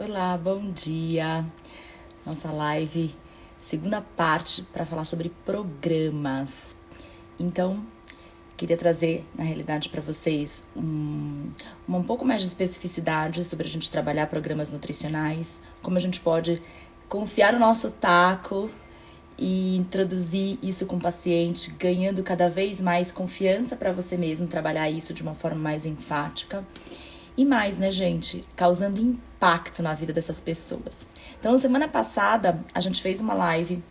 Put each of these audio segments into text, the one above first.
Olá, bom dia. Nossa live, segunda parte para falar sobre programas. Então, queria trazer, na realidade, para vocês um pouco mais de especificidade sobre a gente trabalhar programas nutricionais, como a gente pode confiar no nosso taco e introduzir isso com o paciente, ganhando cada vez mais confiança para você mesmo trabalhar isso de uma forma mais enfática. E mais, né, gente? Causando impacto na vida dessas pessoas. Então, semana passada, a gente fez uma live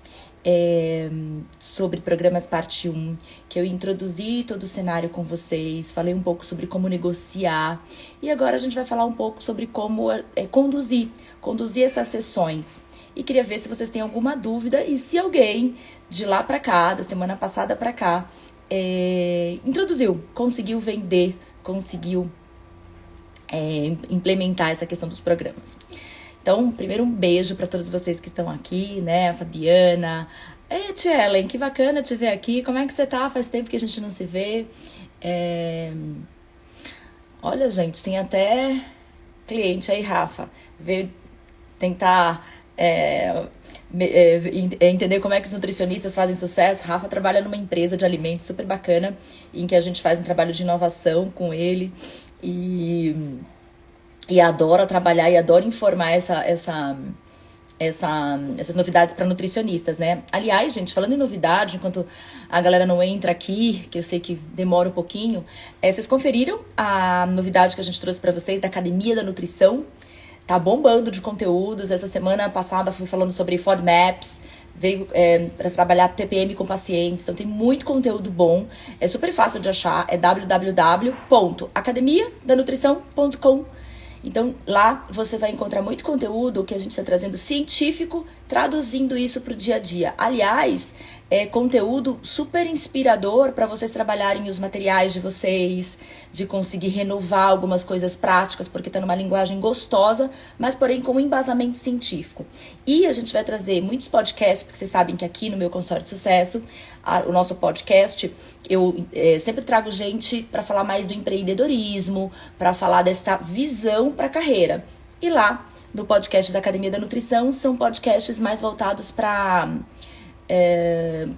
sobre programas parte 1, que eu introduzi todo o cenário com vocês, falei um pouco sobre como negociar. E agora a gente vai falar um pouco sobre como conduzir essas sessões. E queria ver se vocês têm alguma dúvida e se alguém de lá pra cá, da semana passada pra cá, conseguiu vender, conseguiu implementar essa questão dos programas. Então, primeiro um beijo para todos vocês que estão aqui, né? A Fabiana. Ei, tia Ellen, que bacana te ver aqui. Como é que você tá? Faz tempo que a gente não se vê. Olha, gente, tem até cliente aí, Rafa. Veio tentar entender como é que os nutricionistas fazem sucesso. Rafa trabalha numa empresa de alimentos super bacana, em que a gente faz um trabalho de inovação com ele. E adora trabalhar e adora informar essas novidades para nutricionistas, né? Aliás, gente, falando em novidade, enquanto a galera não entra aqui, que eu sei que demora um pouquinho, vocês conferiram a novidade que a gente trouxe para vocês da Academia da Nutrição? Tá bombando de conteúdos. Essa semana passada fui falando sobre FODMAPs, veio para trabalhar TPM com pacientes, então tem muito conteúdo bom, é super fácil de achar, é www.academiadanutrição.com. Então lá você vai encontrar muito conteúdo que a gente está trazendo científico, traduzindo isso para o dia a dia. Aliás, é conteúdo super inspirador para vocês trabalharem os materiais de vocês, de conseguir renovar algumas coisas práticas, porque está numa linguagem gostosa, mas porém com embasamento científico. E a gente vai trazer muitos podcasts, porque vocês sabem que aqui no meu consultório de sucesso, o nosso podcast, eu sempre trago gente para falar mais do empreendedorismo, para falar dessa visão para a carreira. E lá, no podcast da Academia da Nutrição, são podcasts mais voltados para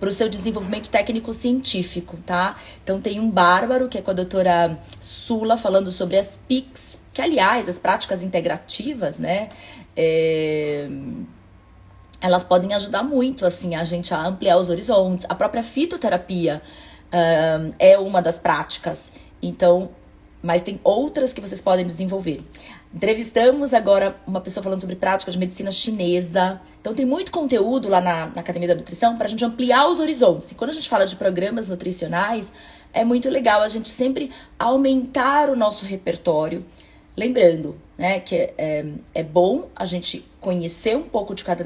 o seu desenvolvimento técnico-científico, tá? Então tem um bárbaro, que é com a doutora Sula, falando sobre as PICs, que aliás, as práticas integrativas, né? Elas podem ajudar muito, assim, a gente a ampliar os horizontes. A própria fitoterapia é uma das práticas. Então, mas tem outras que vocês podem desenvolver. Entrevistamos agora uma pessoa falando sobre prática de medicina chinesa. Então tem muito conteúdo lá na Academia da Nutrição para a gente ampliar os horizontes. E quando a gente fala de programas nutricionais, é muito legal a gente sempre aumentar o nosso repertório. Lembrando, né, que é bom a gente conhecer um pouco de cada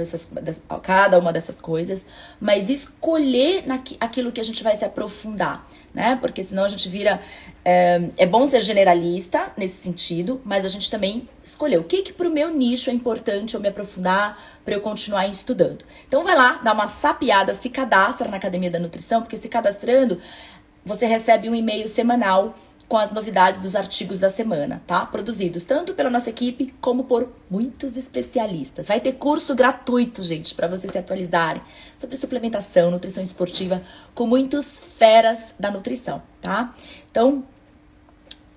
uma dessas coisas, mas escolher aquilo que a gente vai se aprofundar, né? Porque senão a gente vira... É bom ser generalista nesse sentido, mas a gente também escolher o que pro meu nicho é importante eu me aprofundar, para eu continuar estudando. Então vai lá, dá uma sapiada, se cadastra na Academia da Nutrição, porque se cadastrando, você recebe um e-mail semanal com as novidades dos artigos da semana, tá? Produzidos tanto pela nossa equipe como por muitos especialistas. Vai ter curso gratuito, gente, para vocês se atualizarem sobre suplementação, nutrição esportiva, com muitos feras da nutrição, tá? Então,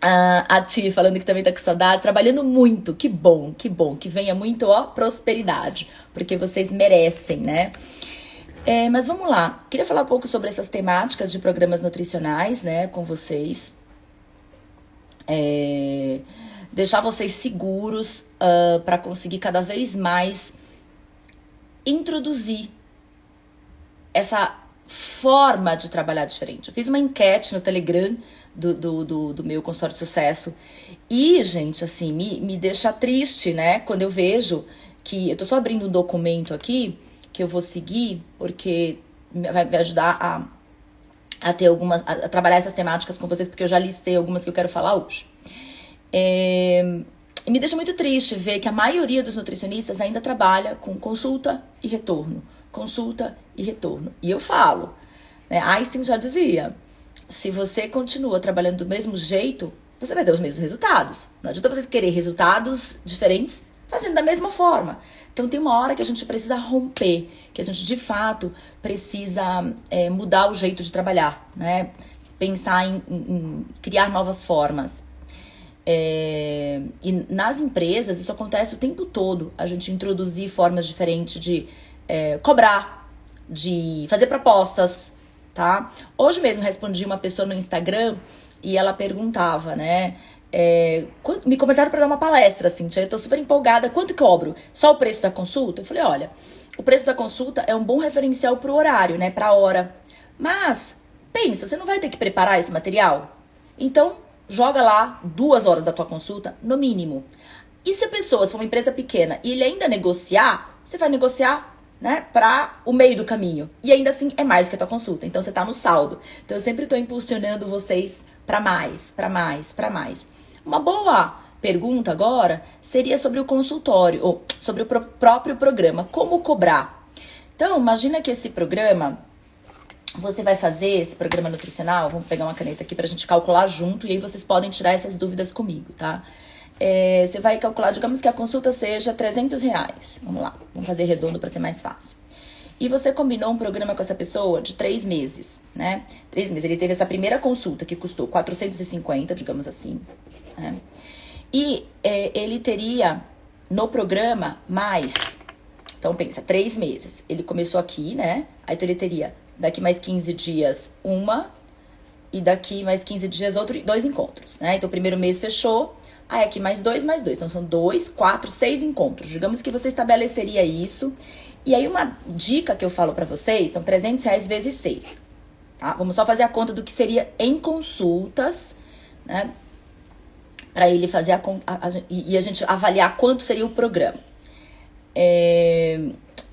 a Ti falando que também tá com saudade, trabalhando muito, que bom, que venha muito, prosperidade, porque vocês merecem, né? Mas vamos lá, queria falar um pouco sobre essas temáticas de programas nutricionais, né, com vocês. Deixar vocês seguros para conseguir cada vez mais introduzir essa forma de trabalhar diferente. Eu fiz uma enquete no Telegram do meu consultório de sucesso e, gente, assim, me deixa triste, né, quando eu vejo que... Eu tô só abrindo um documento aqui que eu vou seguir, porque vai me ajudar a ter a trabalhar essas temáticas com vocês, porque eu já listei algumas que eu quero falar hoje. E me deixa muito triste ver que a maioria dos nutricionistas ainda trabalha com consulta e retorno. E eu falo, né, Einstein já dizia, se você continua trabalhando do mesmo jeito, você vai ter os mesmos resultados. Não adianta você querer resultados diferentes fazendo da mesma forma. Então tem uma hora que a gente precisa romper, que a gente de fato precisa mudar o jeito de trabalhar, né? Pensar em criar novas formas. E nas empresas isso acontece o tempo todo, a gente introduzir formas diferentes de cobrar, de fazer propostas, tá? Hoje mesmo respondi uma pessoa no Instagram e ela perguntava, né? Me convidaram para dar uma palestra, assim, eu tô super empolgada, quanto que eu cobro? Só o preço da consulta? Eu falei, olha, o preço da consulta é um bom referencial pro horário, né? Pra hora. Mas, pensa, você não vai ter que preparar esse material? Então, joga lá 2 horas da tua consulta, no mínimo. E se a pessoa, se for uma empresa pequena, e ele ainda negociar, você vai negociar, né, para o meio do caminho. E ainda assim é mais do que a tua consulta. Então você tá no saldo. Então eu sempre tô impulsionando vocês para mais, para mais, para mais. Uma boa pergunta agora seria sobre o consultório, ou sobre o próprio programa. Como cobrar? Então, imagina que esse programa, você vai fazer esse programa nutricional, vamos pegar uma caneta aqui pra gente calcular junto, e aí vocês podem tirar essas dúvidas comigo, tá? Você vai calcular, digamos que a consulta seja R$300. Vamos lá, vamos fazer redondo para ser mais fácil. E você combinou um programa com essa pessoa de 3 meses, né? 3 meses. Ele teve essa primeira consulta que custou 450, digamos assim, né? E ele teria no programa mais. Então pensa, 3 meses. Ele começou aqui, né? Aí então ele teria daqui mais 15 dias uma, e daqui mais 15 dias 2 encontros, né? Então o primeiro mês fechou. Aí aqui mais 2, mais 2. Então são 2, 4, 6 encontros. Digamos que você estabeleceria isso. E aí uma dica que eu falo pra vocês são R$300 vezes 6. Tá? Vamos só fazer a conta do que seria em consultas, né? Pra ele fazer e a gente avaliar quanto seria o programa.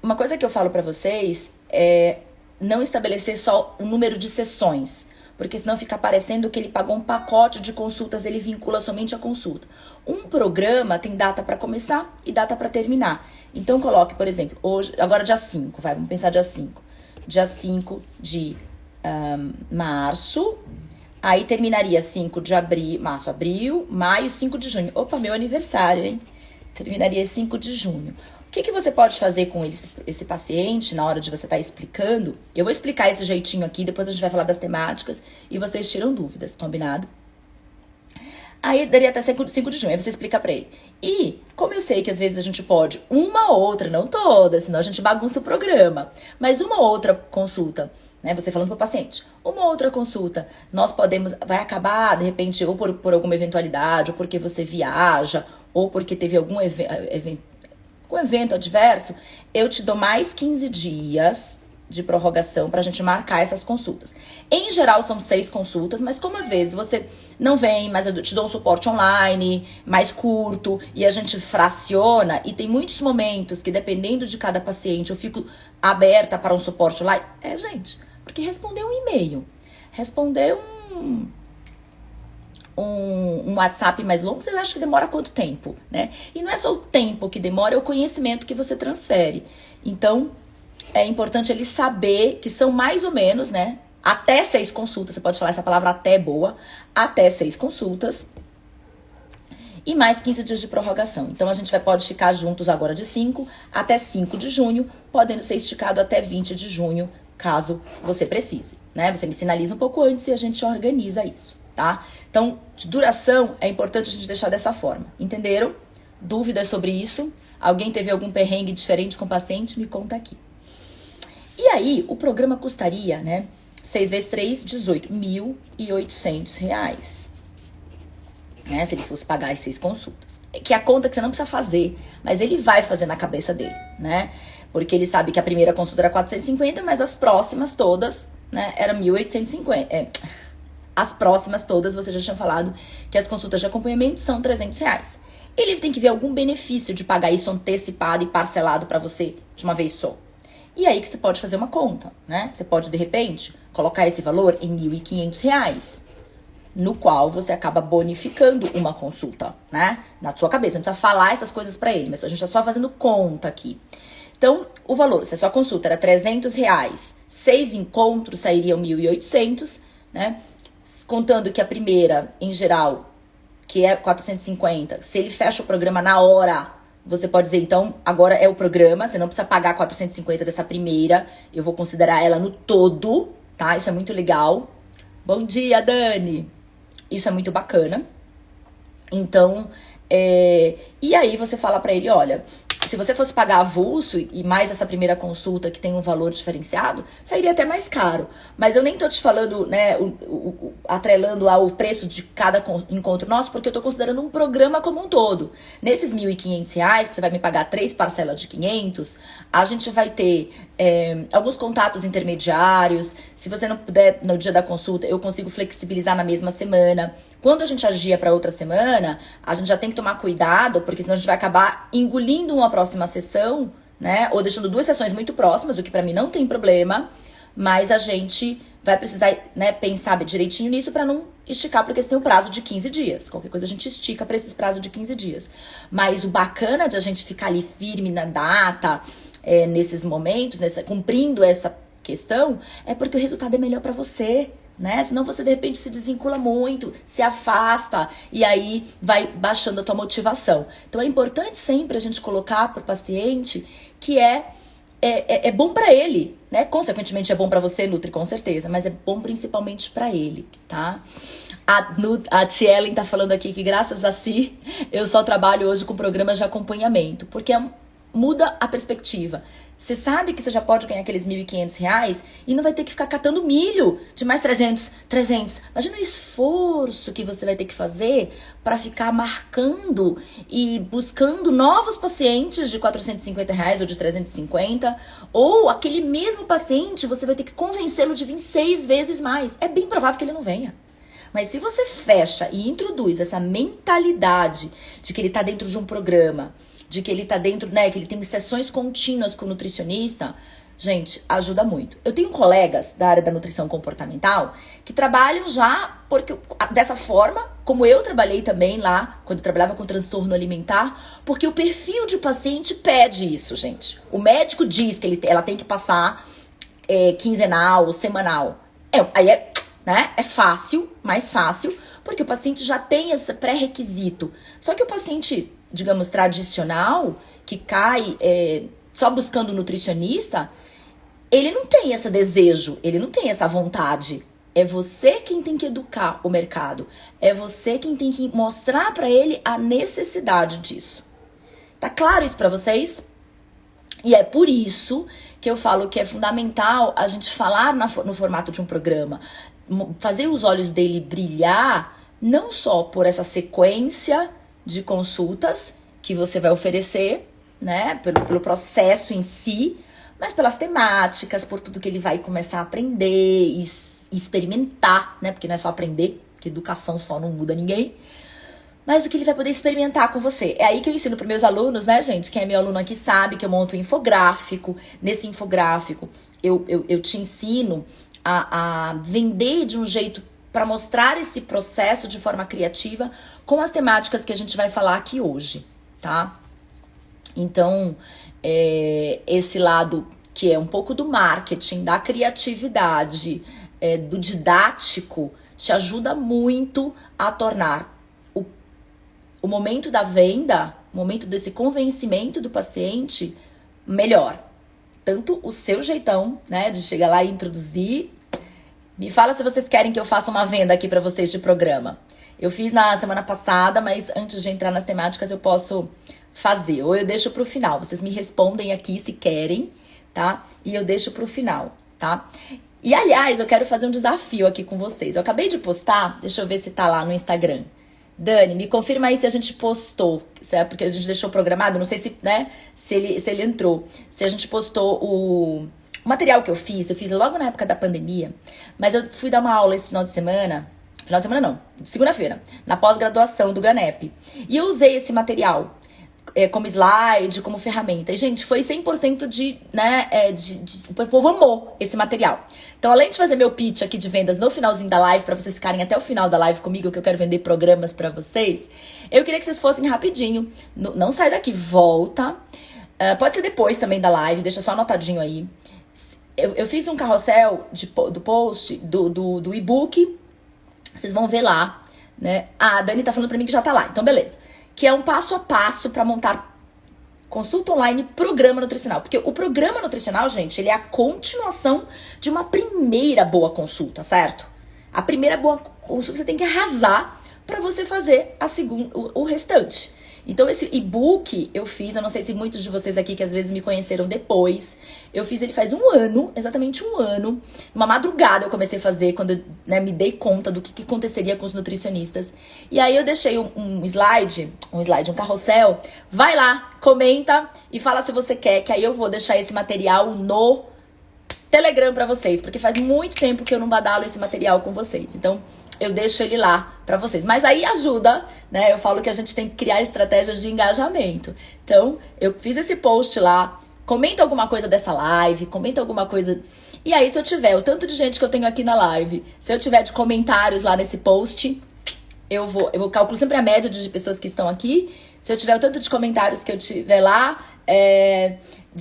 Uma coisa que eu falo pra vocês é não estabelecer só o número de sessões. Porque senão fica parecendo que ele pagou um pacote de consultas, ele vincula somente a consulta. Um programa tem data para começar e data para terminar. Então coloque, por exemplo, hoje, agora dia 5, vamos pensar dia 5. Dia 5 de março, aí terminaria 5 de abril, março, abril, maio, 5 de junho. Opa, meu aniversário, hein? Terminaria 5 de junho. O que você pode fazer com esse paciente na hora de você estar explicando? Eu vou explicar esse jeitinho aqui, depois a gente vai falar das temáticas e vocês tiram dúvidas, combinado? Aí daria até 5 de junho, aí você explica pra ele. E, como eu sei que às vezes a gente pode, uma outra, não toda, senão a gente bagunça o programa, mas uma outra consulta, né? Você falando pro paciente, uma outra consulta, nós podemos, vai acabar, de repente, ou por alguma eventualidade, ou porque você viaja, ou porque teve algum evento adverso, eu te dou mais 15 dias de prorrogação pra gente marcar essas consultas. Em geral são 6 consultas, mas como às vezes você não vem, mas eu te dou um suporte online, mais curto, e a gente fraciona, e tem muitos momentos que dependendo de cada paciente eu fico aberta para um suporte online. Gente, porque responder um e-mail, responder um WhatsApp mais longo, vocês acham que demora quanto tempo, né? E não é só o tempo que demora, é o conhecimento que você transfere. Então, é importante ele saber que são mais ou menos, né? Até 6 consultas, você pode falar essa palavra até boa, até 6 consultas. E mais 15 dias de prorrogação. Então, a gente pode ficar juntos agora de 5 até 5 de junho, podendo ser esticado até 20 de junho, caso você precise, né? Você me sinaliza um pouco antes e a gente organiza isso. Tá? Então, de duração, é importante a gente deixar dessa forma. Entenderam? Dúvidas sobre isso? Alguém teve algum perrengue diferente com o paciente? Me conta aqui. E aí, o programa custaria, né? 6 vezes 3, 18. R$1.800. Né? Se ele fosse pagar as 6 consultas. Que é a conta que você não precisa fazer, mas ele vai fazer na cabeça dele, né? Porque ele sabe que a primeira consulta era 450, mas as próximas todas, né, era 1.850. As próximas todas, você já tinha falado que as consultas de acompanhamento são R$300. Ele tem que ver algum benefício de pagar isso antecipado e parcelado para você de uma vez só. E aí que você pode fazer uma conta, né? Você pode, de repente, colocar esse valor em R$1.500, no qual você acaba bonificando uma consulta, né? Na sua cabeça, não precisa falar essas coisas para ele, mas a gente tá só fazendo conta aqui. Então, o valor, se a sua consulta era R$300, 6 encontros sairiam 1.800, né? Contando que a primeira, em geral, que é 450, se ele fecha o programa na hora, você pode dizer, então, agora é o programa, você não precisa pagar 450 dessa primeira, eu vou considerar ela no todo, tá? Isso é muito legal. Bom dia, Dani! Isso é muito bacana. Então, e aí você fala pra ele, olha, se você fosse pagar avulso e mais essa primeira consulta que tem um valor diferenciado, sairia até mais caro. Mas eu nem tô te falando, né, atrelando ao preço de cada encontro nosso, porque eu tô considerando um programa como um todo. Nesses R$1.500, que você vai me pagar 3 parcelas de 500, a gente vai ter alguns contatos intermediários. Se você não puder no dia da consulta, eu consigo flexibilizar na mesma semana. Quando a gente agia para outra semana, a gente já tem que tomar cuidado, porque senão a gente vai acabar engolindo uma próxima sessão, né? Ou deixando 2 sessões muito próximas, o que para mim não tem problema, mas a gente vai precisar, né, pensar direitinho nisso para não esticar, porque você tem o prazo de 15 dias. Qualquer coisa a gente estica para esse prazo de 15 dias. Mas o bacana de a gente ficar ali firme na data, nesses momentos, cumprindo essa questão, é porque o resultado é melhor para você, né? Senão você de repente se desvincula muito, se afasta e aí vai baixando a tua motivação. Então é importante sempre a gente colocar para o paciente que é bom para ele, né? Consequentemente é bom para você, Nutri, com certeza, mas é bom principalmente para ele, tá? A Tia Ellen tá falando aqui que graças a si eu só trabalho hoje com programas de acompanhamento, porque muda a perspectiva. Você sabe que você já pode ganhar aqueles R$1.500 e não vai ter que ficar catando milho de mais 300. Imagina o esforço que você vai ter que fazer para ficar marcando e buscando novos pacientes de R$450 ou de 350. Ou aquele mesmo paciente, você vai ter que convencê-lo de vir 6 vezes mais. É bem provável que ele não venha. Mas se você fecha e introduz essa mentalidade de que ele está dentro de um programa, de que ele tá dentro, né, que ele tem sessões contínuas com o nutricionista, gente, ajuda muito. Eu tenho colegas da área da nutrição comportamental que trabalham já dessa forma, como eu trabalhei também lá, quando eu trabalhava com transtorno alimentar, porque o perfil de paciente pede isso, gente. O médico diz que ela tem que passar quinzenal, semanal. Aí né, é fácil, mais fácil, porque o paciente já tem esse pré-requisito. Só que o paciente, digamos, tradicional, que cai só buscando nutricionista, ele não tem esse desejo, ele não tem essa vontade. É você quem tem que educar o mercado. É você quem tem que mostrar para ele a necessidade disso. Tá claro isso para vocês? E é por isso que eu falo que é fundamental a gente falar no formato de um programa, fazer os olhos dele brilhar, não só por essa sequência de consultas que você vai oferecer, né, pelo processo em si, mas pelas temáticas, por tudo que ele vai começar a aprender e experimentar, né, porque não é só aprender, que educação só não muda ninguém, mas o que ele vai poder experimentar com você. É aí que eu ensino para meus alunos, né, gente? Quem é meu aluno aqui sabe que eu monto um infográfico. Nesse infográfico, eu te ensino a vender de um jeito para mostrar esse processo de forma criativa com as temáticas que a gente vai falar aqui hoje, tá? Então, esse lado que é um pouco do marketing, da criatividade, do didático, te ajuda muito a tornar o momento da venda, o momento desse convencimento do paciente melhor. Tanto o seu jeitão, né, de chegar lá e introduzir. Me fala se vocês querem que eu faça uma venda aqui para vocês de programa. Eu fiz na semana passada, mas antes de entrar nas temáticas eu posso fazer. Ou eu deixo pro final. Vocês me respondem aqui se querem, tá? E eu deixo pro final, tá? E aliás, eu quero fazer um desafio aqui com vocês. Eu acabei de postar, deixa eu ver se tá lá no Instagram. Dani, me confirma aí se a gente postou, porque a gente deixou programado, não sei se, né, se ele entrou. Se a gente postou o material que eu fiz logo na época da pandemia, mas eu fui dar uma aula esse final de semana não, segunda-feira, na pós-graduação do GANEP. E eu usei esse material como slide, como ferramenta. E, gente, foi 100% o povo amou esse material. Então, além de fazer meu pitch aqui de vendas no finalzinho da live, pra vocês ficarem até o final da live comigo, que eu quero vender programas pra vocês, eu queria que vocês fossem rapidinho. Não sai daqui, volta. Pode ser depois também da live, deixa só anotadinho aí. Eu fiz um carrossel do post, do e-book. Vocês vão ver lá, né? A Dani tá falando pra mim que já tá lá, então beleza. Que é um passo a passo para montar Consulta online, programa nutricional. Porque o programa nutricional, gente, ele é a continuação de uma primeira boa consulta, certo? A primeira boa consulta você tem que arrasar para você fazer a segunda, o restante. Então, esse e-book eu fiz, eu não sei se muitos de vocês aqui que às vezes me conheceram depois, eu fiz ele faz 1 ano, exatamente 1 ano. Uma madrugada eu comecei a fazer, quando eu, né, me dei conta do que aconteceria com os nutricionistas. E aí eu deixei um carrossel. Vai lá, comenta e fala se você quer, que aí eu vou deixar esse material no Telegram pra vocês, porque faz muito tempo que eu não badalo esse material com vocês. Então, eu deixo ele lá pra vocês. Mas aí ajuda, né? Eu falo que a gente tem que criar estratégias de engajamento. Então, eu fiz esse post lá. Comenta alguma coisa dessa live, comenta alguma coisa. E aí, se eu tiver o tanto de gente que eu tenho aqui na live, se eu tiver de comentários lá nesse post, eu calculo sempre a média de pessoas que estão aqui. Se eu tiver o tanto de comentários que eu tiver lá,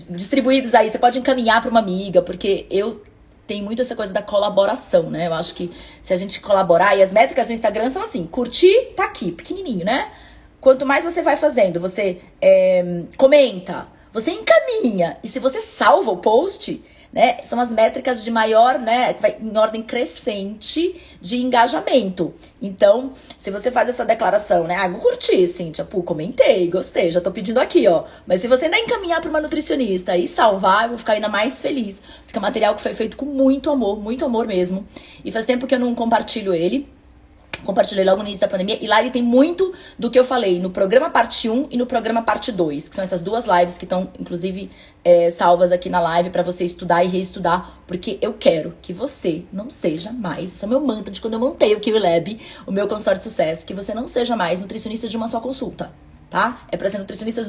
distribuídos aí, você pode encaminhar para uma amiga, porque tem muito essa coisa da colaboração, né? Eu acho que se a gente colaborar, e as métricas do Instagram são assim, curtir, tá aqui, pequenininho, né? Quanto mais você vai fazendo, você comenta, você encaminha, e se você salva o post, né? São as métricas de maior, né? Vai em ordem crescente de engajamento. Então, se você faz essa declaração, né? Vou curtir, Cíntia. Pô, comentei, gostei, já tô pedindo aqui, ó. Mas se você ainda encaminhar para uma nutricionista e salvar, eu vou ficar ainda mais feliz. Porque é um material que foi feito com muito amor mesmo. E faz tempo que eu não compartilho ele. Compartilhei logo no início da pandemia. E lá ele tem muito do que eu falei no programa parte 1 e no programa parte 2. Que são essas 2 lives que estão, inclusive, salvas aqui na live pra você estudar e reestudar. Porque eu quero que você não seja mais... Isso é o meu mantra de quando eu montei o QLab, o meu consultório de sucesso. Que você não seja mais nutricionista de uma só consulta, tá? É pra ser nutricionista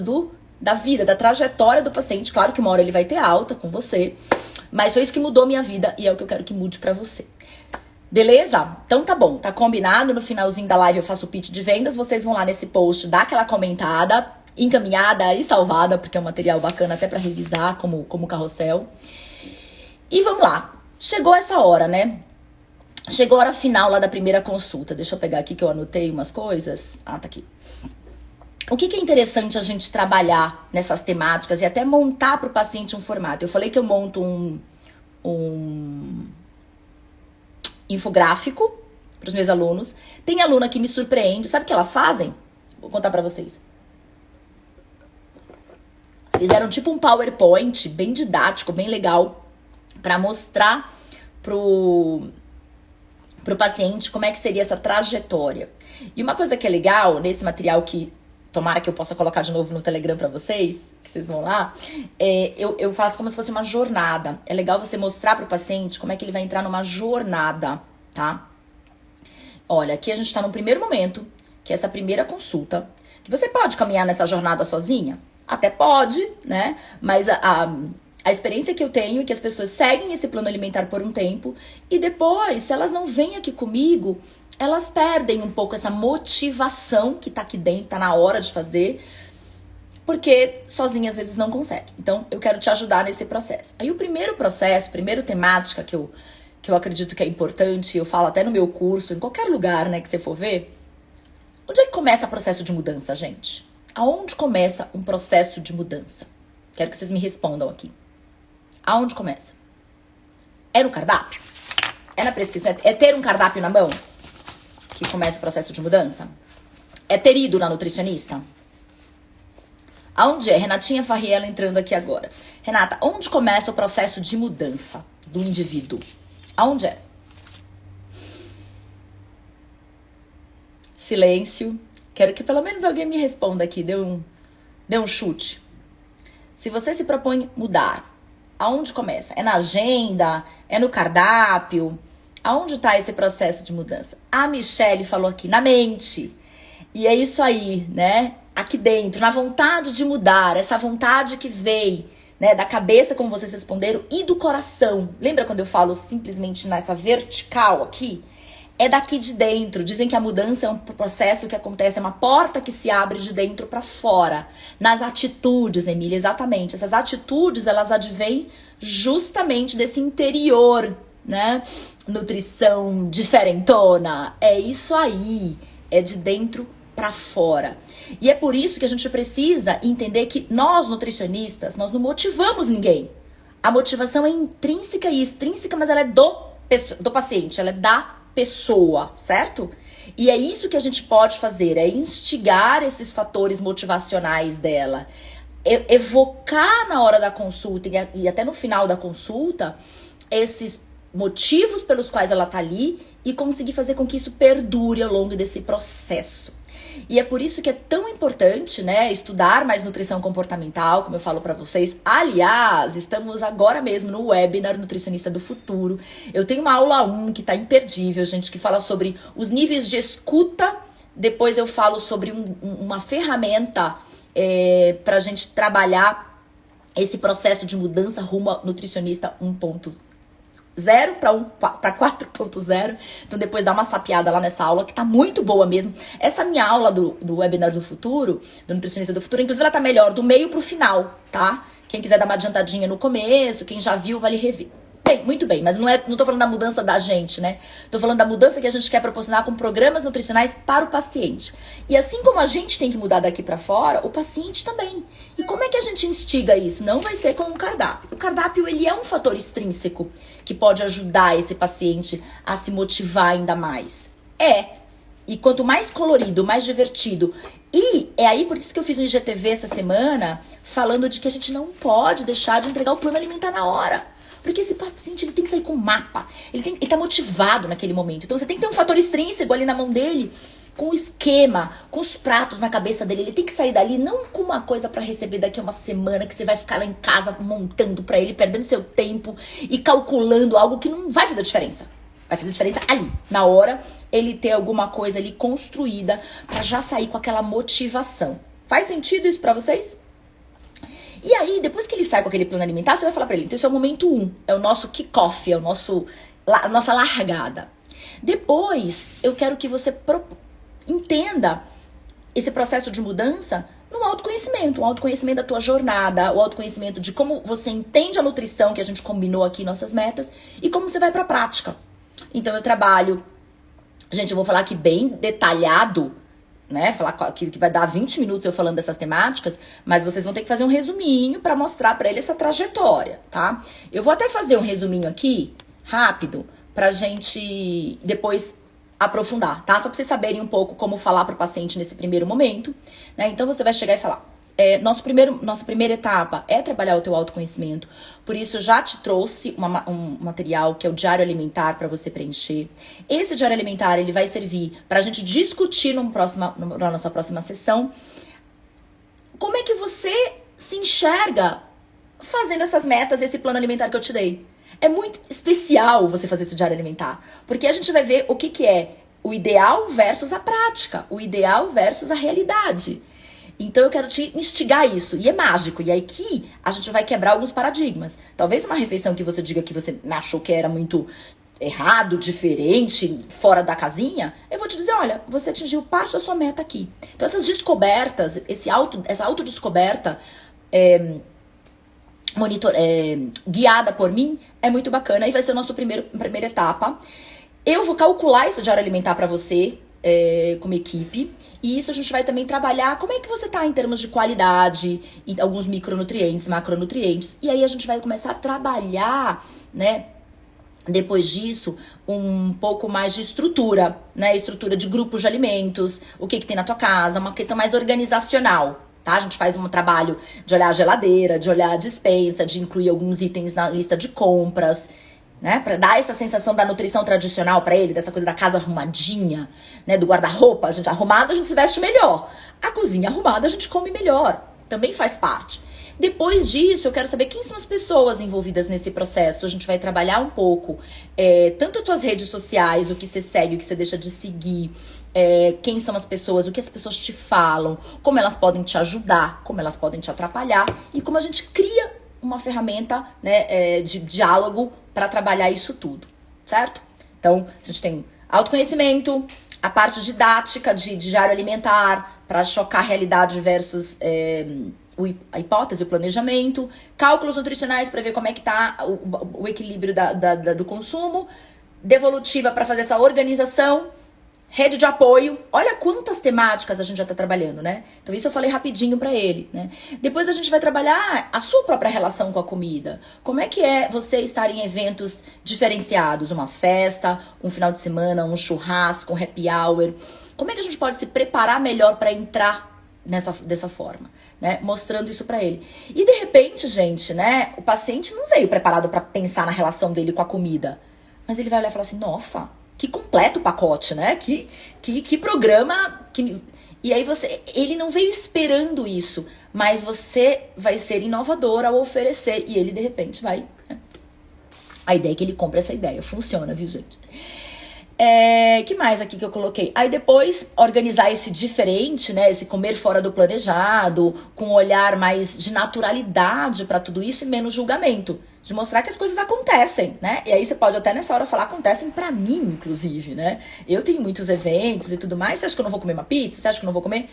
da vida, da trajetória do paciente. Claro que uma hora ele vai ter alta com você. Mas foi isso que mudou minha vida e é o que eu quero que mude pra você. Beleza? Então tá bom, tá combinado. No finalzinho da live eu faço o pitch de vendas. Vocês vão lá nesse post, dar aquela comentada, encaminhada e salvada, porque é um material bacana até pra revisar como carrossel. E vamos lá. Chegou essa hora, né? Chegou a hora final lá da primeira consulta. Deixa eu pegar aqui que eu anotei umas coisas. Tá aqui. O que é interessante a gente trabalhar nessas temáticas e até montar pro paciente um formato? Eu falei que eu monto um infográfico para os meus alunos. Tem aluna que me surpreende. Sabe o que elas fazem? Vou contar para vocês. Fizeram tipo um PowerPoint bem didático, bem legal, para mostrar pro paciente como é que seria essa trajetória. E uma coisa que é legal nesse material, que tomara que eu possa colocar de novo no Telegram para vocês, que vocês vão lá, eu faço como se fosse uma jornada. É legal você mostrar pro paciente como é que ele vai entrar numa jornada, tá? Olha, aqui a gente tá num primeiro momento, que é essa primeira consulta. Você pode caminhar nessa jornada sozinha? Até pode, né? Mas a experiência que eu tenho é que as pessoas seguem esse plano alimentar por um tempo e depois, se elas não vêm aqui comigo, elas perdem um pouco essa motivação que tá aqui dentro, tá na hora de fazer, porque sozinha às vezes não consegue. Então, eu quero te ajudar nesse processo. Aí o primeiro processo, primeira temática que eu acredito que é importante, eu falo até no meu curso, em qualquer lugar, né, que você for ver, onde é que começa o processo de mudança, gente? Aonde começa um processo de mudança? Quero que vocês me respondam aqui. Aonde começa? É no cardápio? É na prescrição? É ter um cardápio na mão que começa o processo de mudança? É ter ido na nutricionista? Aonde é? Renatinha Farriela entrando aqui agora. Renata, onde começa o processo de mudança do indivíduo? Aonde é? Silêncio. Quero que pelo menos alguém me responda aqui, dê um chute. Se você se propõe mudar, aonde começa? É na agenda? É no cardápio? Aonde está esse processo de mudança? A Michelle falou aqui, na mente. E é isso aí, né? Aqui dentro, na vontade de mudar, essa vontade que vem, né, da cabeça, como vocês responderam, e do coração. Lembra quando eu falo simplesmente nessa vertical aqui? É daqui de dentro. Dizem que a mudança é um processo que acontece, é uma porta que se abre de dentro para fora. Nas atitudes, Emília, exatamente. Essas atitudes, elas advêm justamente desse interior, né? Nutrição diferentona. É isso aí. É de dentro pra fora. E é por isso que a gente precisa entender que nós, nutricionistas, nós não motivamos ninguém. A motivação é intrínseca e extrínseca, mas ela é do paciente, ela é da pessoa, certo? E é isso que a gente pode fazer, é instigar esses fatores motivacionais dela. Evocar na hora da consulta e até no final da consulta esses motivos pelos quais ela tá ali e conseguir fazer com que isso perdure ao longo desse processo. E é por isso que é tão importante, né, estudar mais nutrição comportamental, como eu falo pra vocês. Aliás, estamos agora mesmo no webinar Nutricionista do Futuro. Eu tenho uma aula 1 que tá imperdível, gente, que fala sobre os níveis de escuta. Depois eu falo sobre uma ferramenta pra gente trabalhar esse processo de mudança rumo a nutricionista 1.0 para 4.0. Então depois dá uma sapiada lá nessa aula que tá muito boa mesmo. Essa minha aula do webinar do futuro, do nutricionista do futuro, inclusive ela tá melhor do meio pro final, tá? Quem quiser dar uma adiantadinha no começo, quem já viu, vale rever. Bem, muito bem, mas não tô falando da mudança da gente, né? Tô falando da mudança que a gente quer proporcionar com programas nutricionais para o paciente. E assim como a gente tem que mudar daqui pra fora, o paciente também. E como é que a gente instiga isso? Não vai ser com o cardápio. O cardápio, ele é um fator extrínseco que pode ajudar esse paciente a se motivar ainda mais. E quanto mais colorido, mais divertido. E é aí por isso que eu fiz um IGTV essa semana falando de que a gente não pode deixar de entregar o plano alimentar na hora. Porque esse paciente, ele tem que sair com um mapa. Ele tá motivado naquele momento. Então você tem que ter um fator extrínseco ali na mão dele, com o esquema, com os pratos na cabeça dele. Ele tem que sair dali não com uma coisa pra receber daqui a uma semana, que você vai ficar lá em casa montando pra ele, perdendo seu tempo e calculando algo que não vai fazer diferença. Vai fazer diferença ali, na hora, ele ter alguma coisa ali construída pra já sair com aquela motivação. Faz sentido isso pra vocês? E aí, depois que ele sai com aquele plano alimentar, você vai falar pra ele, então esse é o momento 1, é o nosso kick-off, é a nossa largada. Depois, eu quero que você entenda esse processo de mudança no autoconhecimento, o autoconhecimento da tua jornada, o autoconhecimento de como você entende a nutrição que a gente combinou aqui, nossas metas, e como você vai pra prática. Então, eu trabalho, gente, eu vou falar aqui bem detalhado, né, falar que vai dar 20 minutos eu falando dessas temáticas, mas vocês vão ter que fazer um resuminho pra mostrar pra ele essa trajetória, tá? Eu vou até fazer um resuminho aqui, rápido, pra gente depois aprofundar, tá? Só pra vocês saberem um pouco como falar pro paciente nesse primeiro momento, né? Então você vai chegar e falar, nossa primeira etapa é trabalhar o teu autoconhecimento, por isso eu já te trouxe um material que é o diário alimentar para você preencher. Esse diário alimentar, ele vai servir pra gente discutir na nossa próxima sessão como é que você se enxerga fazendo essas metas, esse plano alimentar que eu te dei. É muito especial você fazer esse diário alimentar, porque a gente vai ver o que é o ideal versus a prática, o ideal versus a realidade. Então eu quero te instigar isso, e é mágico, e aí que a gente vai quebrar alguns paradigmas. Talvez uma refeição que você diga que você achou que era muito errado, diferente, fora da casinha, eu vou te dizer, olha, você atingiu parte da sua meta aqui. Então essas descobertas, essa autodescoberta guiada por mim, é muito bacana, e vai ser a nossa primeira etapa. Eu vou calcular esse diário alimentar pra você, como equipe, e isso a gente vai também trabalhar como é que você tá em termos de qualidade, e alguns micronutrientes, macronutrientes, e aí a gente vai começar a trabalhar, né, depois disso, um pouco mais de estrutura, né, estrutura de grupos de alimentos, o que tem na tua casa, uma questão mais organizacional, tá? A gente faz um trabalho de olhar a geladeira, de olhar a despensa, de incluir alguns itens na lista de compras, né, pra dar essa sensação da nutrição tradicional pra ele, dessa coisa da casa arrumadinha, né, do guarda-roupa, a gente arrumada a gente se veste melhor, a cozinha arrumada a gente come melhor, também faz parte. Depois disso, eu quero saber quem são as pessoas envolvidas nesse processo. A gente vai trabalhar um pouco, tanto as tuas redes sociais, o que você segue, o que você deixa de seguir, quem são as pessoas, o que as pessoas te falam, como elas podem te ajudar, como elas podem te atrapalhar e como a gente cria uma ferramenta, né, de diálogo para trabalhar isso tudo, certo? Então, a gente tem autoconhecimento, a parte didática de diário alimentar, para chocar a realidade versus a hipótese, o planejamento, cálculos nutricionais para ver como é que tá o equilíbrio do consumo, devolutiva para fazer essa organização, Rede de apoio. Olha quantas temáticas a gente já tá trabalhando, né? Então isso eu falei rapidinho pra ele, né? Depois a gente vai trabalhar a sua própria relação com a comida. Como é que é você estar em eventos diferenciados? Uma festa, um final de semana, um churrasco, um happy hour. Como é que a gente pode se preparar melhor pra entrar dessa forma, né? Mostrando isso pra ele. E de repente, gente, né? O paciente não veio preparado pra pensar na relação dele com a comida. Mas ele vai olhar e falar assim, nossa... Que completo o pacote, né? Que programa. E aí ele não veio esperando isso, mas você vai ser inovador ao oferecer. E ele, de repente, vai. Né? A ideia é que ele compra essa ideia. Funciona, viu, gente? Que mais aqui que eu coloquei? Aí depois, organizar esse diferente, né? Esse comer fora do planejado, com um olhar mais de naturalidade pra tudo isso e menos julgamento. De mostrar que as coisas acontecem, né? E aí você pode até nessa hora falar, acontecem pra mim, inclusive, né? Eu tenho muitos eventos e tudo mais. Você acha que eu não vou comer uma pizza? Você acha que eu não vou comer?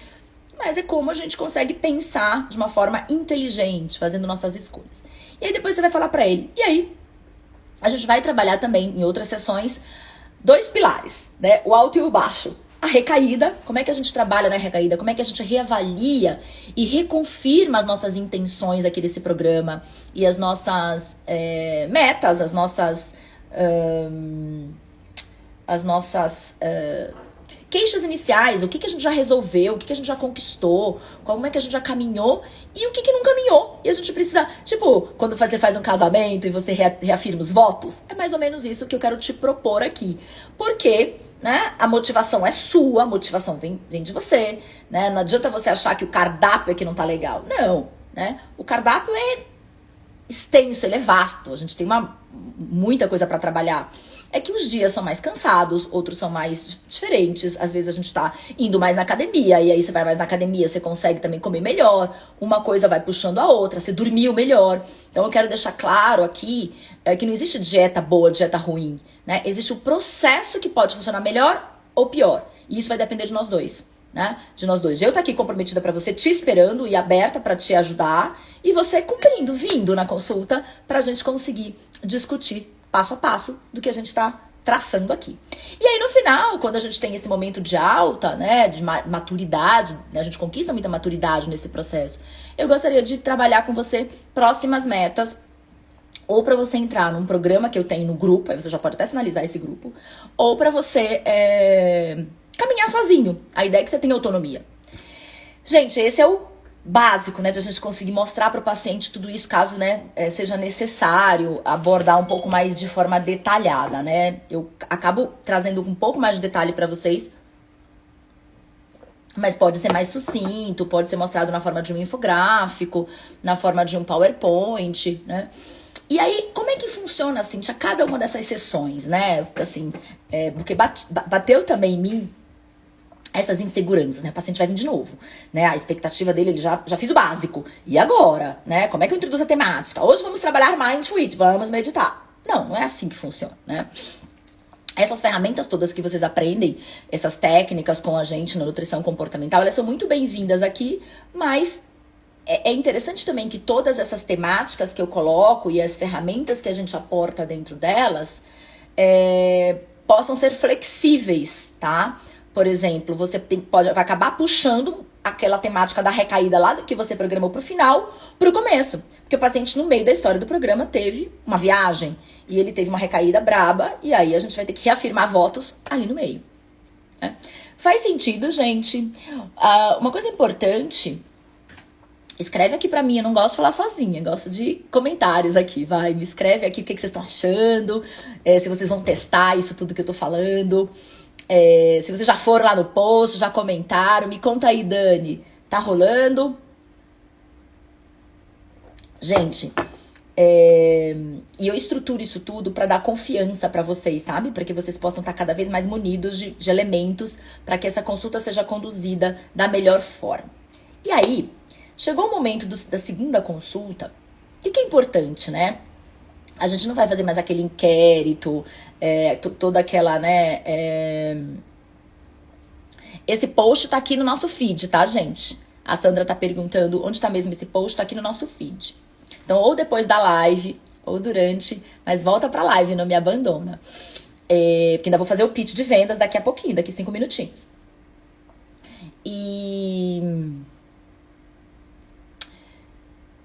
Mas é como a gente consegue pensar de uma forma inteligente, fazendo nossas escolhas. E aí depois você vai falar pra ele. E aí, a gente vai trabalhar também em outras sessões 2 pilares, né? O alto e o baixo. A recaída, como é que a gente trabalha na recaída? Como é que a gente reavalia e reconfirma as nossas intenções aqui desse programa e as nossas metas, as nossas queixas iniciais, o que a gente já resolveu, o que a gente já conquistou, como é que a gente já caminhou e o que não caminhou. E a gente precisa, tipo, quando você faz um casamento e você reafirma os votos, é mais ou menos isso que eu quero te propor aqui. Porque, né, a motivação é sua, a motivação vem de você, né? Não adianta você achar que o cardápio é que não tá legal. Não, né? O cardápio é extenso, ele é vasto, a gente tem muita coisa para trabalhar. É que os dias são mais cansados, outros são mais diferentes. Às vezes a gente tá indo mais na academia, e aí você vai mais na academia, você consegue também comer melhor. Uma coisa vai puxando a outra, você dormiu melhor. Então eu quero deixar claro aqui que não existe dieta boa, dieta ruim, né? Existe o processo que pode funcionar melhor ou pior. E isso vai depender de nós dois, né? De nós dois. Eu tô aqui comprometida pra você, te esperando e aberta pra te ajudar. E você cumprindo, vindo na consulta pra gente conseguir discutir passo a passo do que a gente tá traçando aqui. E aí no final, quando a gente tem esse momento de alta, né, de maturidade, né, a gente conquista muita maturidade nesse processo, eu gostaria de trabalhar com você próximas metas, ou para você entrar num programa que eu tenho no grupo, aí você já pode até sinalizar esse grupo, ou para você caminhar sozinho. A ideia é que você tenha autonomia. Gente, esse é o básico, né, de a gente conseguir mostrar para o paciente tudo isso, caso, né, seja necessário abordar um pouco mais de forma detalhada, né? Eu acabo trazendo um pouco mais de detalhe para vocês, mas pode ser mais sucinto, pode ser mostrado na forma de um infográfico, na forma de um PowerPoint, né? E aí, como é que funciona, assim, a cada uma dessas sessões, né? Assim, porque bateu também em mim essas inseguranças, né? O paciente vai vir de novo, né? A expectativa dele, ele já fiz o básico. E agora, né? Como é que eu introduzo a temática? Hoje vamos trabalhar Mindful Eat, vamos meditar. Não é assim que funciona, né? Essas ferramentas todas que vocês aprendem, essas técnicas com a gente na nutrição comportamental, elas são muito bem-vindas aqui, mas é interessante também que todas essas temáticas que eu coloco e as ferramentas que a gente aporta dentro delas possam ser flexíveis, tá? Por exemplo, você vai acabar puxando aquela temática da recaída lá que você programou pro final, pro começo. Porque o paciente, no meio da história do programa, teve uma viagem. E ele teve uma recaída braba. E aí a gente vai ter que reafirmar votos ali no meio. Né? Faz sentido, gente? Uma coisa importante... Escreve aqui pra mim, eu não gosto de falar sozinha, eu gosto de comentários aqui, vai. Me escreve aqui o que vocês estão achando, se vocês vão testar isso tudo que eu tô falando. Se vocês já foram lá no post, já comentaram, me conta aí, Dani. Tá rolando? Gente, e eu estruturo isso tudo pra dar confiança pra vocês, sabe? Pra que vocês possam estar cada vez mais munidos de elementos pra que essa consulta seja conduzida da melhor forma. E aí, chegou o momento da segunda consulta. O que é importante, né? A gente não vai fazer mais aquele inquérito, toda aquela, né? Esse post tá aqui no nosso feed, tá, gente? A Sandra tá perguntando onde tá mesmo esse post, tá aqui no nosso feed. Então, ou depois da live, ou durante, mas volta pra live, não me abandona. Porque ainda vou fazer o pitch de vendas daqui a pouquinho, daqui 5 minutinhos. E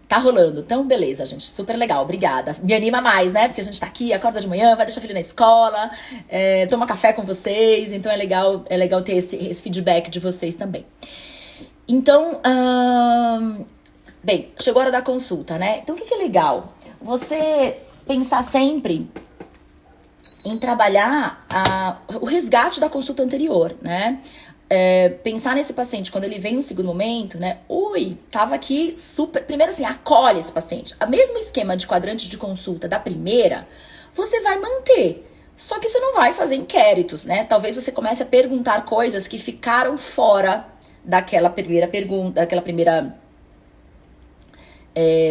tá rolando. Então, beleza, gente. Super legal. Obrigada. Me anima mais, né? Porque a gente tá aqui, acorda de manhã, vai deixar o filho na escola, toma café com vocês. Então, é legal ter esse feedback de vocês também. Então, bem, chegou a hora da consulta, né? Então, o que é legal? Você pensar sempre em trabalhar o resgate da consulta anterior, né? Pensar nesse paciente quando ele vem no segundo momento, né? Tava aqui super... Primeiro assim, acolhe esse paciente. O mesmo esquema de quadrante de consulta da primeira, você vai manter. Só que você não vai fazer inquéritos, né? Talvez você comece a perguntar coisas que ficaram fora daquela primeira pergunta,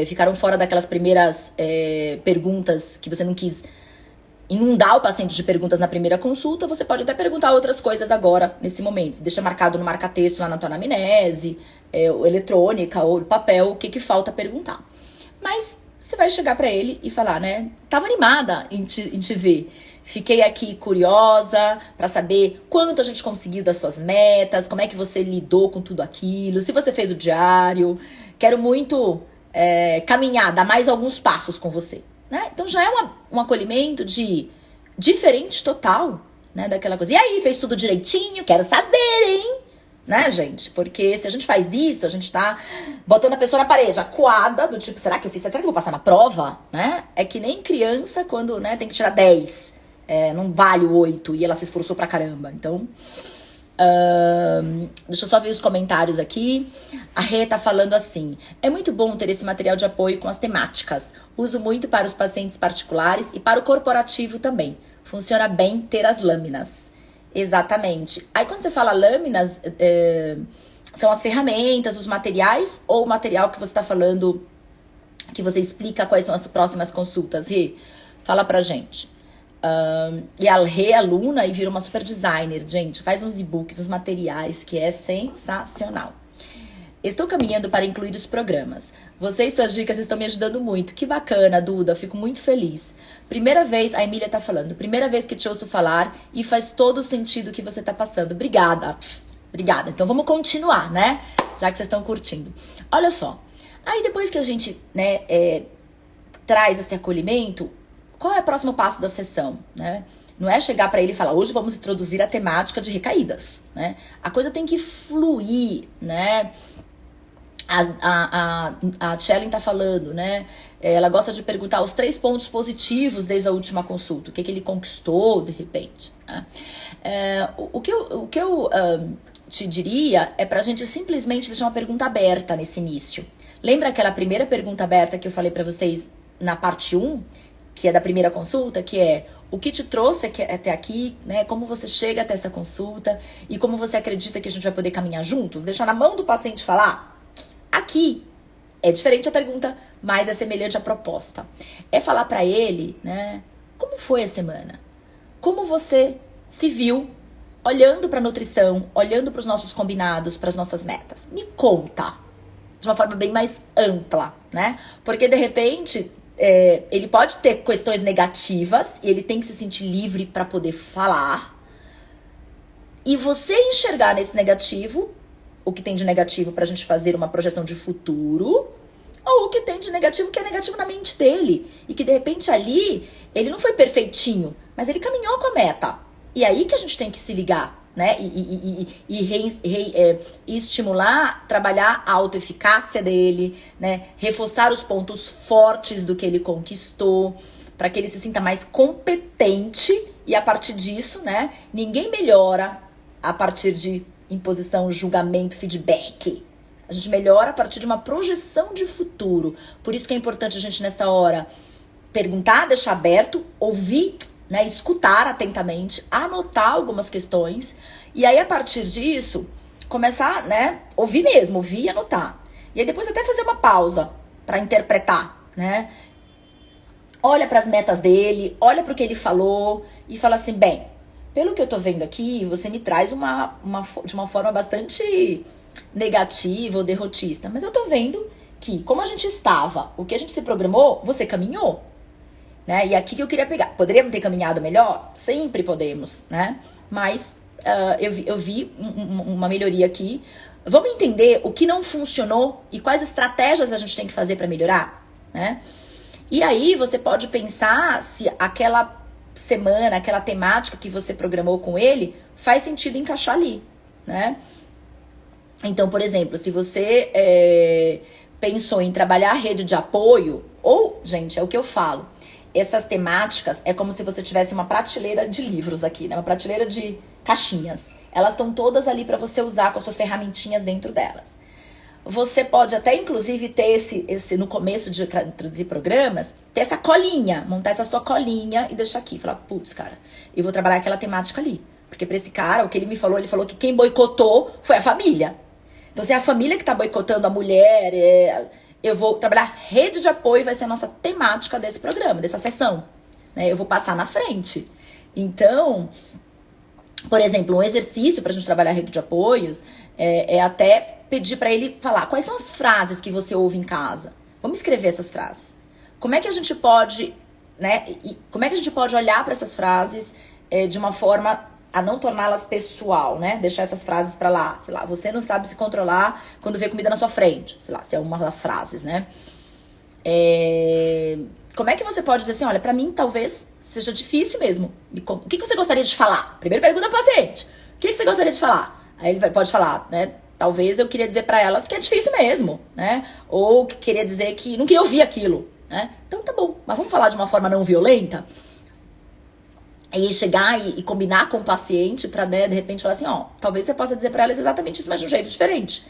ficaram fora daquelas primeiras perguntas que você não quis inundar o paciente de perguntas na primeira consulta. Você pode até perguntar outras coisas agora, nesse momento. Deixa marcado no marca-texto lá na tua anamnese, eletrônica ou papel, o que falta perguntar. Mas você vai chegar pra ele e falar, né? Tava animada em te ver. Fiquei aqui curiosa pra saber quanto a gente conseguiu das suas metas, como é que você lidou com tudo aquilo, se você fez o diário. Quero muito caminhar, dar mais alguns passos com você. Né? Então já é um acolhimento diferente total, né, daquela coisa. E aí, fez tudo direitinho? Quero saber, hein? Né, gente? Porque se a gente faz isso, a gente tá botando a pessoa na parede, acuada, do tipo, será que eu fiz? Será que eu vou passar na prova? Né? É que nem criança quando, né, tem que tirar 10. Não vale o 8 e ela se esforçou pra caramba. Então, deixa eu só ver os comentários aqui. A Rê tá falando assim: é muito bom ter esse material de apoio com as temáticas. Uso muito para os pacientes particulares e para o corporativo também. Funciona bem ter as lâminas. Exatamente. Aí quando você fala lâminas, são as ferramentas, os materiais, ou o material que você tá falando, que você explica quais são as próximas consultas? Rê, fala pra gente. E a Rê é aluna e vira uma super designer, gente. Faz uns e-books, uns materiais, que é sensacional. Estou caminhando para incluir os programas. Você e suas dicas estão me ajudando muito. Que bacana, Duda. Fico muito feliz. Primeira vez, a Emília tá falando, primeira vez que te ouço falar e faz todo o sentido que você tá passando. Obrigada. Obrigada. Então vamos continuar, né? Já que vocês estão curtindo. Olha só. Aí depois que a gente, né, traz esse acolhimento, qual é o próximo passo da sessão, né? Não é chegar pra ele e falar, hoje vamos introduzir a temática de recaídas, né? A coisa tem que fluir, né? A Tchellen tá falando, né? Ela gosta de perguntar os 3 pontos positivos desde a última consulta. O que ele conquistou, de repente. Né? O que eu te diria é pra gente simplesmente deixar uma pergunta aberta nesse início. Lembra aquela primeira pergunta aberta que eu falei pra vocês na parte 1? Que é da primeira consulta, que é o que te trouxe até aqui, né? Como você chega até essa consulta e como você acredita que a gente vai poder caminhar juntos? Deixar na mão do paciente falar. Aqui é diferente a pergunta, mas é semelhante à proposta. É falar pra ele, né? Como foi a semana? Como você se viu olhando pra nutrição, olhando pros nossos combinados, pras nossas metas? Me conta. De uma forma bem mais ampla, né? Porque de repente ele pode ter questões negativas e ele tem que se sentir livre para poder falar. E você enxergar nesse negativo o que tem de negativo pra gente fazer uma projeção de futuro, ou o que tem de negativo que é negativo na mente dele. E que de repente ali ele não foi perfeitinho, mas ele caminhou com a meta. E aí que a gente tem que se ligar, né? E estimular, trabalhar a autoeficácia dele, né? Reforçar os pontos fortes do que ele conquistou, para que ele se sinta mais competente. E a partir disso, né? Ninguém melhora a partir de imposição, julgamento, feedback. A gente melhora a partir de uma projeção de futuro. Por isso que é importante a gente nessa hora perguntar, deixar aberto, ouvir, né, escutar atentamente, anotar algumas questões e aí a partir disso começar, né, ouvir mesmo, ouvir e anotar. E aí depois até fazer uma pausa para interpretar, né? Olha para as metas dele, olha para o que ele falou e fala assim, bem, pelo que eu tô vendo aqui, você me traz de uma forma bastante negativa ou derrotista, mas eu tô vendo que como a gente estava, o que a gente se programou, você caminhou. né? E aqui que eu queria pegar. Poderíamos ter caminhado melhor? Sempre podemos, né? Mas eu vi uma melhoria aqui. Vamos entender o que não funcionou e quais estratégias a gente tem que fazer para melhorar, né? E aí você pode pensar se aquela semana, aquela temática que você programou com ele faz sentido encaixar ali, né? Então, por exemplo, se você pensou em trabalhar a rede de apoio, ou, gente, é o que eu falo, essas temáticas é como se você tivesse uma prateleira de livros aqui, né? Uma prateleira de caixinhas. Elas estão todas ali para você usar com as suas ferramentinhas dentro delas. Você pode até, inclusive, ter esse no começo de introduzir programas, ter essa colinha, montar essa sua colinha e deixar aqui. Falar, putz, cara, eu vou trabalhar aquela temática ali. Porque pra esse cara, o que ele falou que quem boicotou foi a família. Então, se é a família que tá boicotando a mulher, eu vou trabalhar rede de apoio, vai ser a nossa temática desse programa, dessa sessão. Né? Eu vou passar na frente. Então, por exemplo, um exercício pra gente trabalhar a rede de apoios é até pedir pra ele falar quais são as frases que você ouve em casa. Vamos escrever essas frases. Como é que a gente pode, né? Como é que a gente pode olhar para essas frases de uma forma a não torná-las pessoal, né? Deixar essas frases pra lá. Sei lá, você não sabe se controlar quando vê comida na sua frente. Sei lá, se é uma das frases, né? Como é que você pode dizer assim, olha, pra mim talvez seja difícil mesmo. O que você gostaria de falar? Primeiro pergunta ao paciente. O que você gostaria de falar? Aí ele pode falar, né? Talvez eu queria dizer pra elas que é difícil mesmo, né? Ou que queria dizer que não queria ouvir aquilo, né? Então tá bom, mas vamos falar de uma forma não violenta? Aí chegar e combinar com o paciente pra, né, de repente falar assim, ó, talvez você possa dizer pra elas exatamente isso, mas de um jeito diferente.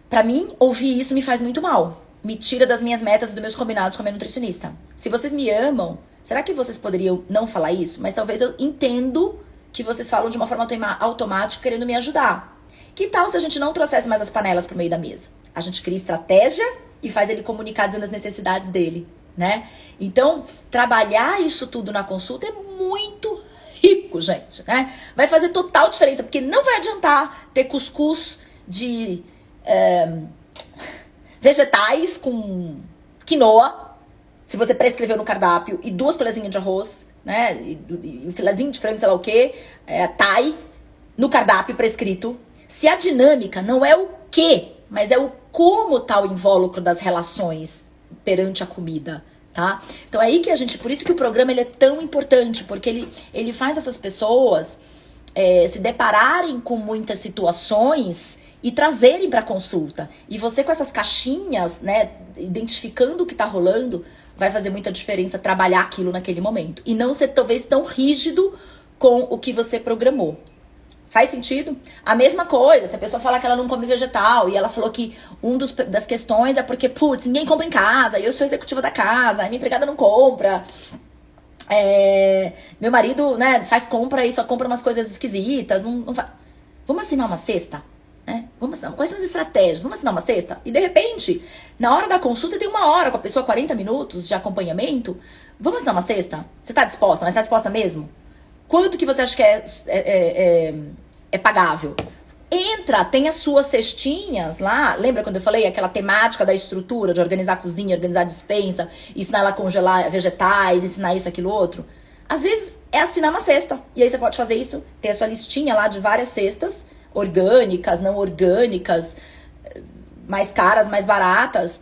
Pra mim, ouvir isso me faz muito mal. Me tira das minhas metas e dos meus combinados com a minha nutricionista. Se vocês me amam, será que vocês poderiam não falar isso? Mas talvez eu entendo que vocês falam de uma forma automática querendo me ajudar. Que tal se a gente não trouxesse mais as panelas pro meio da mesa? A gente cria estratégia e faz ele comunicar dizendo as necessidades dele, né? Então, trabalhar isso tudo na consulta é muito rico, gente, né? Vai fazer total diferença, porque não vai adiantar ter cuscuz de vegetais com quinoa, se você prescreveu no cardápio, e 2 colherzinhas de arroz, né? E um filezinho de frango, sei lá o quê, thai, no cardápio prescrito. Se a dinâmica não é o que, mas é o como tá o invólucro das relações perante a comida, tá? Então é aí que a gente, por isso que o programa ele é tão importante, porque ele faz essas pessoas se depararem com muitas situações e trazerem para consulta. E você com essas caixinhas, né, identificando o que tá rolando, vai fazer muita diferença trabalhar aquilo naquele momento. E não ser talvez tão rígido com o que você programou. Faz sentido? A mesma coisa, se a pessoa falar que ela não come vegetal e ela falou que das questões é porque, putz, ninguém compra em casa, eu sou executiva da casa, minha empregada não compra, meu marido, né, faz compra e só compra umas coisas esquisitas, não faz. Vamos assinar uma cesta? Né? Quais são as estratégias? Vamos assinar uma cesta? E de repente, na hora da consulta tem 1 hora com a pessoa, 40 minutos de acompanhamento. Vamos assinar uma cesta? Você tá disposta? Mas tá disposta mesmo? Quanto que você acha que é pagável? Entra, tem as suas cestinhas lá. Lembra quando eu falei aquela temática da estrutura, de organizar a cozinha, organizar a despensa, ensinar ela a congelar vegetais, ensinar isso, aquilo, outro? Às vezes é assinar uma cesta. E aí você pode fazer isso, ter a sua listinha lá de várias cestas, orgânicas, não orgânicas, mais caras, mais baratas.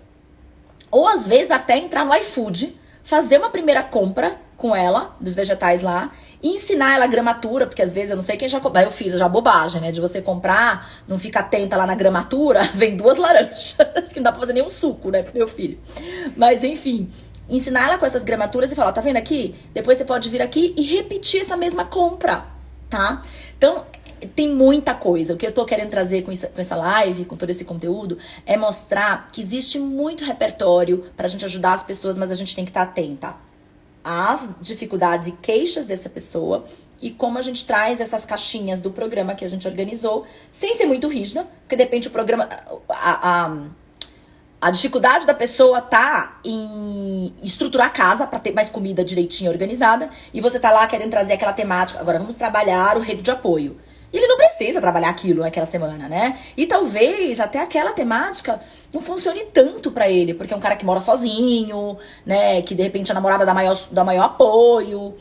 Ou às vezes até entrar no iFood, fazer uma primeira compra com ela, dos vegetais lá, e ensinar ela a gramatura, porque às vezes eu não sei quem já comprou, eu fiz já bobagem, né, de você comprar, não fica atenta lá na gramatura, vem 2 laranjas, que não dá pra fazer nenhum suco, né, pro meu filho. Mas enfim, ensinar ela com essas gramaturas e falar, tá vendo aqui? Depois você pode vir aqui e repetir essa mesma compra, tá? Então, tem muita coisa. O que eu tô querendo trazer com essa live, com todo esse conteúdo, é mostrar que existe muito repertório pra gente ajudar as pessoas, mas a gente tem que estar atenta às dificuldades e queixas dessa pessoa e como a gente traz essas caixinhas do programa que a gente organizou, sem ser muito rígida, porque de repente o programa... A dificuldade da pessoa tá em estruturar a casa para ter mais comida direitinho organizada, e você tá lá querendo trazer aquela temática. Agora vamos trabalhar o rede de apoio. E ele não precisa trabalhar aquilo naquela semana, né? E talvez até aquela temática não funcione tanto pra ele, porque é um cara que mora sozinho, né? Que de repente a namorada dá maior apoio,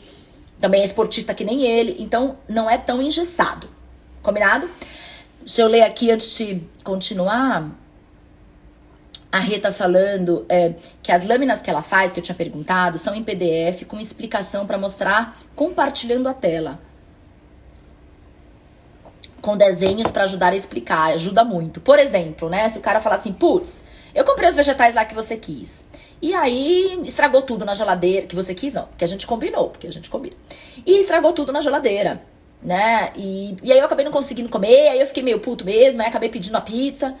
também é esportista que nem ele, então não é tão engessado. Combinado? Deixa eu ler aqui antes de continuar. A Rê tá falando que as lâminas que ela faz, que eu tinha perguntado, são em PDF com explicação pra mostrar compartilhando a tela. Com desenhos pra ajudar a explicar, ajuda muito. Por exemplo, né, se o cara falar assim, putz, eu comprei os vegetais lá que você quis. E aí estragou tudo na geladeira, que você quis não, porque a gente combinou, E estragou tudo na geladeira, né, e aí eu acabei não conseguindo comer, aí eu fiquei meio puto mesmo, aí acabei pedindo a pizza.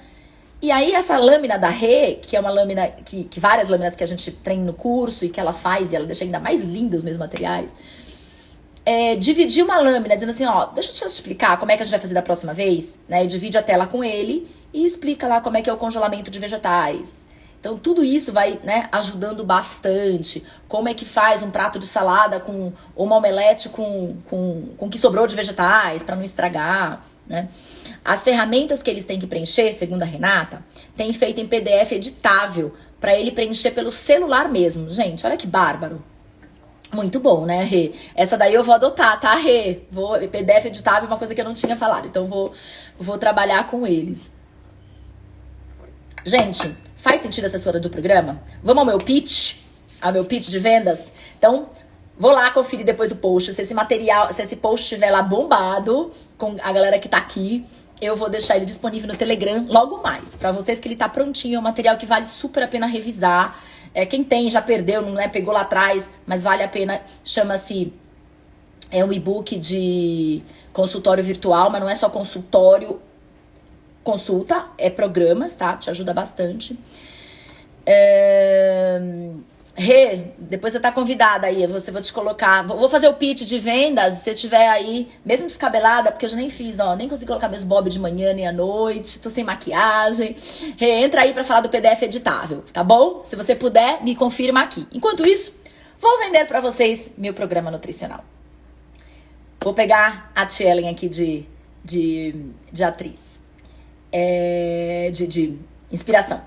E aí essa lâmina da Rê, que é uma lâmina, que várias lâminas que a gente treina no curso e que ela faz, e ela deixa ainda mais lindos os meus materiais, dividir uma lâmina, dizendo assim, ó, deixa eu te explicar como é que a gente vai fazer da próxima vez, né? E divide a tela com ele e explica lá como é que é o congelamento de vegetais. Então, tudo isso vai, né, ajudando bastante. Como é que faz um prato de salada ou uma omelete com o que sobrou de vegetais, para não estragar, né? As ferramentas que eles têm que preencher, segundo a Renata, tem feito em PDF editável, para ele preencher pelo celular mesmo. Gente, olha que bárbaro. Muito bom, né, Rê? Essa daí eu vou adotar, tá, Rê? PDF editável é uma coisa que eu não tinha falado, então vou trabalhar com eles. Gente, faz sentido essa história do programa? Vamos ao meu pitch de vendas? Então, vou lá conferir depois o post. Se esse post estiver lá bombado com a galera que tá aqui, eu vou deixar ele disponível no Telegram logo mais. Pra vocês que ele tá prontinho, é um material que vale super a pena revisar. Quem tem já perdeu, não é? Pegou lá atrás, mas vale a pena. Chama-se um e-book de consultório virtual, mas não é só consultório, consulta, é programas, tá? Te ajuda bastante. Rê, depois você tá convidada aí, vou te colocar, vou fazer o pitch de vendas, se você tiver aí, mesmo descabelada, porque eu já nem fiz, ó, nem consegui colocar meus bob de manhã nem à noite, tô sem maquiagem. Rê, entra aí pra falar do PDF editável, tá bom? Se você puder, me confirma aqui. Enquanto isso, vou vender pra vocês meu programa nutricional. Vou pegar a Tia Ellen aqui de atriz, de inspiração.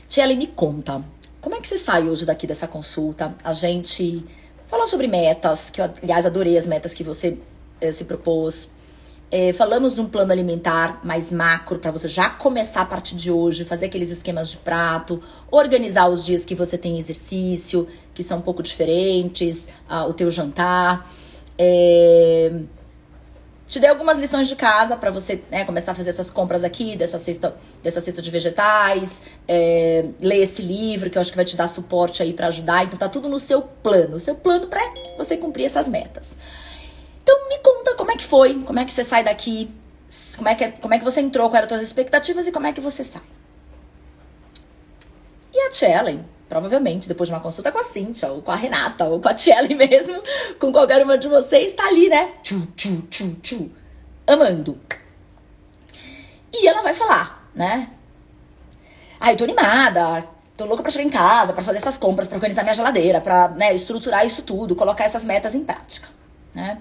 Tia Ellen, me conta. Como é que você sai hoje daqui dessa consulta? A gente falou sobre metas, que eu, aliás, adorei as metas que você se propôs. Falamos de um plano alimentar mais macro, para você já começar a partir de hoje, fazer aqueles esquemas de prato, organizar os dias que você tem exercício, que são um pouco diferentes, o teu jantar. Te dei algumas lições de casa para você, né, começar a fazer essas compras aqui, dessa cesta de vegetais, ler esse livro, que eu acho que vai te dar suporte aí para ajudar. Então tá tudo no seu plano para você cumprir essas metas. Então me conta como é que foi, como é que você sai daqui, como é que você entrou, quais eram as tuas expectativas e como é que você sai. E a Tia Ellen, provavelmente, depois de uma consulta com a Cíntia, ou com a Renata, ou com a Tia Ellen mesmo, com qualquer uma de vocês, tá ali, né? Amando. E ela vai falar, né? Ai, tô animada, tô louca pra chegar em casa, pra fazer essas compras, pra organizar minha geladeira, pra, né, estruturar isso tudo, colocar essas metas em prática, né?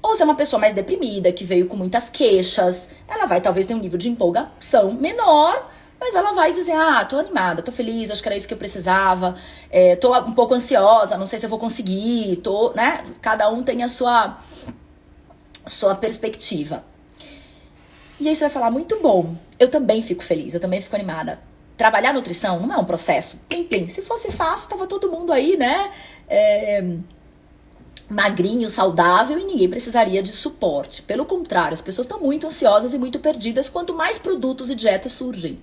Ou se é uma pessoa mais deprimida, que veio com muitas queixas, ela vai talvez ter um nível de empolgação menor, mas ela vai dizer, tô animada, tô feliz, acho que era isso que eu precisava, tô um pouco ansiosa, não sei se eu vou conseguir, né? Cada um tem a sua perspectiva. E aí você vai falar, muito bom, eu também fico feliz, eu também fico animada. Trabalhar nutrição não é um processo, plim. Se fosse fácil, tava todo mundo aí, né? Magrinho, saudável e ninguém precisaria de suporte. Pelo contrário, as pessoas estão muito ansiosas e muito perdidas quanto mais produtos e dietas surgem.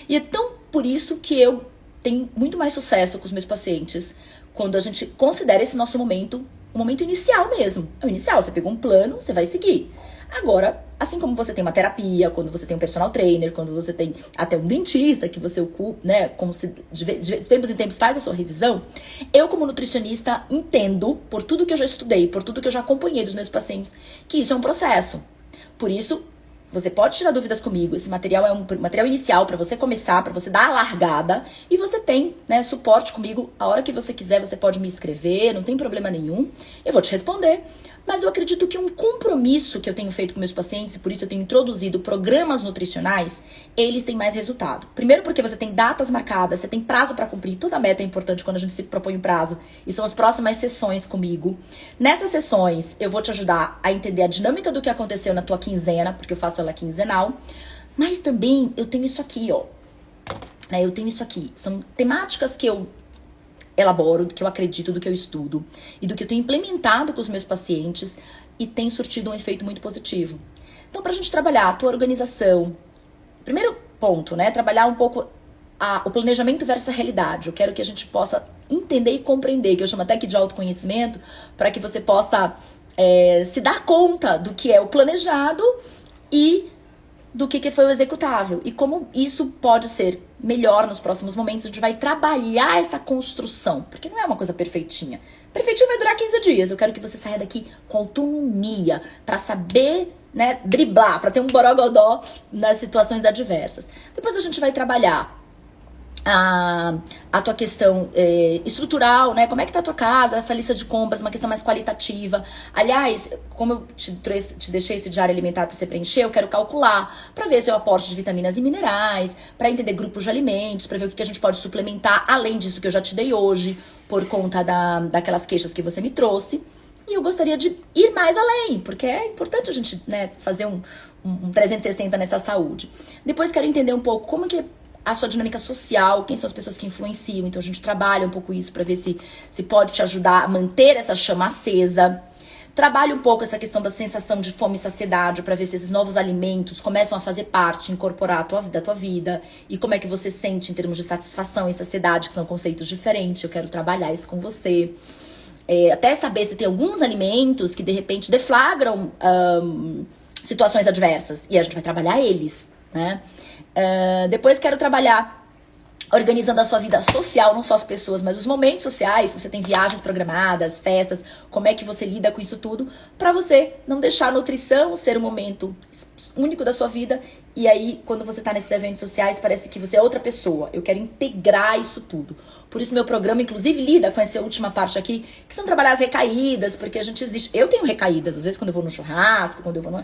E é tão por isso que eu tenho muito mais sucesso com os meus pacientes quando a gente considera esse nosso momento, um momento inicial mesmo. É o inicial, você pegou um plano, você vai seguir. Agora, assim como você tem uma terapia, quando você tem um personal trainer, quando você tem até um dentista que você ocupa, né, como se de tempos em tempos faz a sua revisão, eu como nutricionista entendo, por tudo que eu já estudei, por tudo que eu já acompanhei dos meus pacientes, que isso é um processo. Por isso, você pode tirar dúvidas comigo, esse material é um material inicial para você começar, para você dar a largada, e você tem, né, suporte comigo, a hora que você quiser você pode me escrever, não tem problema nenhum, eu vou te responder. Mas eu acredito que um compromisso que eu tenho feito com meus pacientes, e por isso eu tenho introduzido programas nutricionais, eles têm mais resultado. Primeiro porque você tem datas marcadas, você tem prazo para cumprir. Toda meta é importante quando a gente se propõe um prazo. E são as próximas sessões comigo. Nessas sessões, eu vou te ajudar a entender a dinâmica do que aconteceu na tua quinzena, porque eu faço ela quinzenal. Mas também eu tenho isso aqui, ó. Eu tenho isso aqui. São temáticas que eu elaboro, do que eu acredito, do que eu estudo e do que eu tenho implementado com os meus pacientes e tem surtido um efeito muito positivo. Então, pra gente trabalhar a tua organização, primeiro ponto, né? Trabalhar um pouco o planejamento versus a realidade. Eu quero que a gente possa entender e compreender, que eu chamo até aqui de autoconhecimento, para que você possa se dar conta do que é o planejado e do que foi o executável. E como isso pode ser melhor nos próximos momentos. A gente vai trabalhar essa construção, porque não é uma coisa perfeitinha. Perfeitinho vai durar 15 dias. Eu quero que você saia daqui com autonomia, para saber, né, driblar, para ter um borogodó nas situações adversas. Depois a gente vai trabalhar a tua questão estrutural, né? Como é que tá a tua casa, essa lista de compras, uma questão mais qualitativa. Aliás, como eu te deixei esse diário alimentar para você preencher, eu quero calcular para ver seu aporte de vitaminas e minerais, para entender grupos de alimentos, para ver o que a gente pode suplementar, além disso que eu já te dei hoje, por conta daquelas queixas que você me trouxe. E eu gostaria de ir mais além, porque é importante a gente, né, fazer um 360 nessa saúde. Depois quero entender um pouco como que a sua dinâmica social, quem são as pessoas que influenciam. Então a gente trabalha um pouco isso para ver se pode te ajudar a manter essa chama acesa. Trabalha um pouco essa questão da sensação de fome e saciedade para ver se esses novos alimentos começam a fazer parte, incorporar da tua vida. E como é que você sente em termos de satisfação e saciedade, que são conceitos diferentes. Eu quero trabalhar isso com você. Até saber se tem alguns alimentos que de repente deflagram situações adversas. E a gente vai trabalhar eles, né? Depois quero trabalhar organizando a sua vida social, não só as pessoas, mas os momentos sociais. Se você tem viagens programadas, festas, como é que você lida com isso tudo, para você não deixar a nutrição ser um momento único da sua vida. E aí, quando você tá nesses eventos sociais, parece que você é outra pessoa. Eu quero integrar isso tudo. Por isso meu programa, inclusive, lida com essa última parte aqui, que são trabalhar as recaídas, porque a gente existe. Eu tenho recaídas, às vezes quando eu vou no churrasco, quando eu vou no...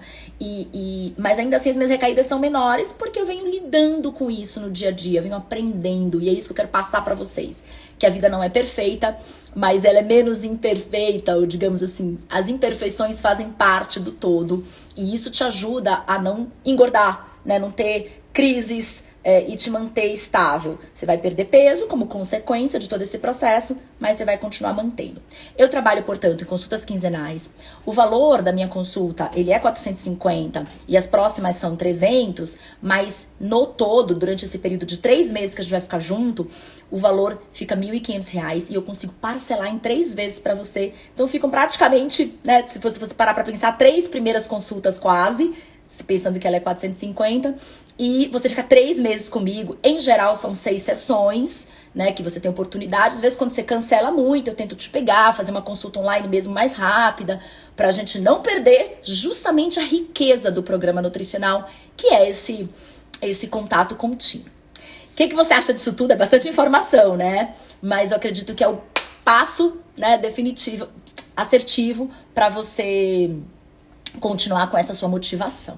Mas ainda assim as minhas recaídas são menores, porque eu venho lidando com isso no dia a dia, venho aprendendo, e é isso que eu quero passar pra vocês. Que a vida não é perfeita, mas ela é menos imperfeita, ou digamos assim, as imperfeições fazem parte do todo, e isso te ajuda a não engordar, né? Não ter crises, e te manter estável. Você vai perder peso como consequência de todo esse processo, mas você vai continuar mantendo. Eu trabalho, portanto, em consultas quinzenais. O valor da minha consulta, ele é 450 e as próximas são 300, mas no todo, durante esse período de 3 meses que a gente vai ficar junto, o valor fica R$ 1.500 e eu consigo parcelar em 3 vezes pra você. Então ficam praticamente, né, se você parar pra pensar, 3 primeiras consultas quase, pensando que ela é 450, e você fica 3 meses comigo. Em geral são 6 sessões, né, que você tem oportunidade. Às vezes quando você cancela muito, eu tento te pegar, fazer uma consulta online mesmo mais rápida, pra gente não perder justamente a riqueza do programa nutricional, que é esse contato contínuo. O que você acha disso tudo? É bastante informação, né? Mas eu acredito que é o passo, né, definitivo, assertivo, pra você continuar com essa sua motivação.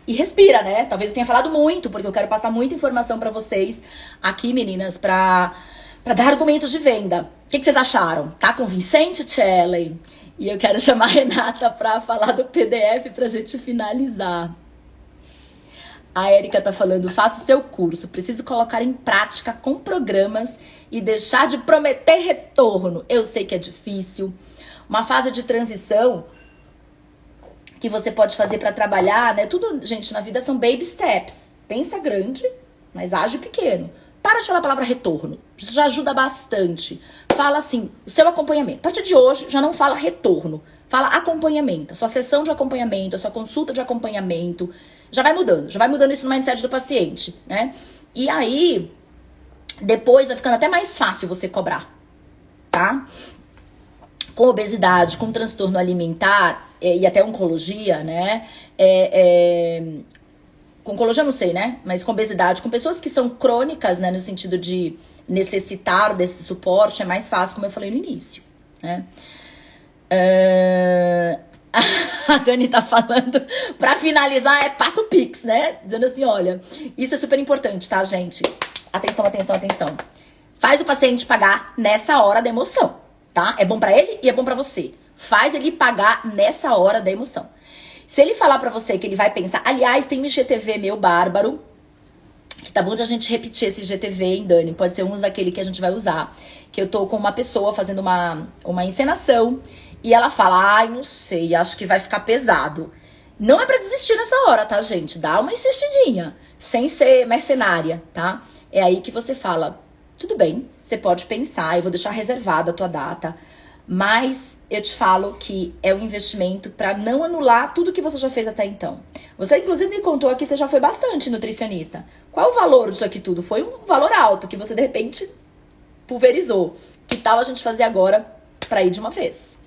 E respira, né? Talvez eu tenha falado muito, porque eu quero passar muita informação pra vocês aqui, meninas, pra dar argumentos de venda. O que vocês acharam? Tá convincente, Shelley? E eu quero chamar a Renata pra falar do PDF pra gente finalizar. A Érica tá falando, faça o seu curso, preciso colocar em prática com programas e deixar de prometer retorno. Eu sei que é difícil. Uma fase de transição que você pode fazer pra trabalhar, né? Tudo, gente, na vida são baby steps. Pensa grande, mas age pequeno. Para de falar a palavra retorno. Isso já ajuda bastante. Fala assim, o seu acompanhamento. A partir de hoje, já não fala retorno. Fala acompanhamento. A sua sessão de acompanhamento, a sua consulta de acompanhamento. Já vai mudando isso no mindset do paciente, né? E aí, depois vai ficando até mais fácil você cobrar, tá? Com obesidade, com transtorno alimentar e até oncologia, né? Com oncologia eu não sei, né? Mas com obesidade, com pessoas que são crônicas, né? No sentido de necessitar desse suporte, é mais fácil, como eu falei no início, né? Ah, a Dani tá falando, pra finalizar, passa o Pix, né? Dizendo assim, olha, isso é super importante, tá, gente? Atenção, atenção, atenção. Faz o paciente pagar nessa hora da emoção, tá? É bom pra ele e é bom pra você. Faz ele pagar nessa hora da emoção. Se ele falar pra você que ele vai pensar... Aliás, tem um IGTV meu bárbaro, que tá bom de a gente repetir esse IGTV, hein, Dani? Pode ser um daquele que a gente vai usar. Que eu tô com uma pessoa fazendo uma encenação e ela fala, ai, não sei, acho que vai ficar pesado. Não é pra desistir nessa hora, tá, gente? Dá uma insistidinha, sem ser mercenária, tá? É aí que você fala, tudo bem, você pode pensar, eu vou deixar reservada a tua data, mas eu te falo que é um investimento pra não anular tudo que você já fez até então. Você, inclusive, me contou aqui que você já foi bastante nutricionista. Qual o valor disso aqui tudo? Foi um valor alto que você, de repente, pulverizou. Que tal a gente fazer agora pra ir de uma vez?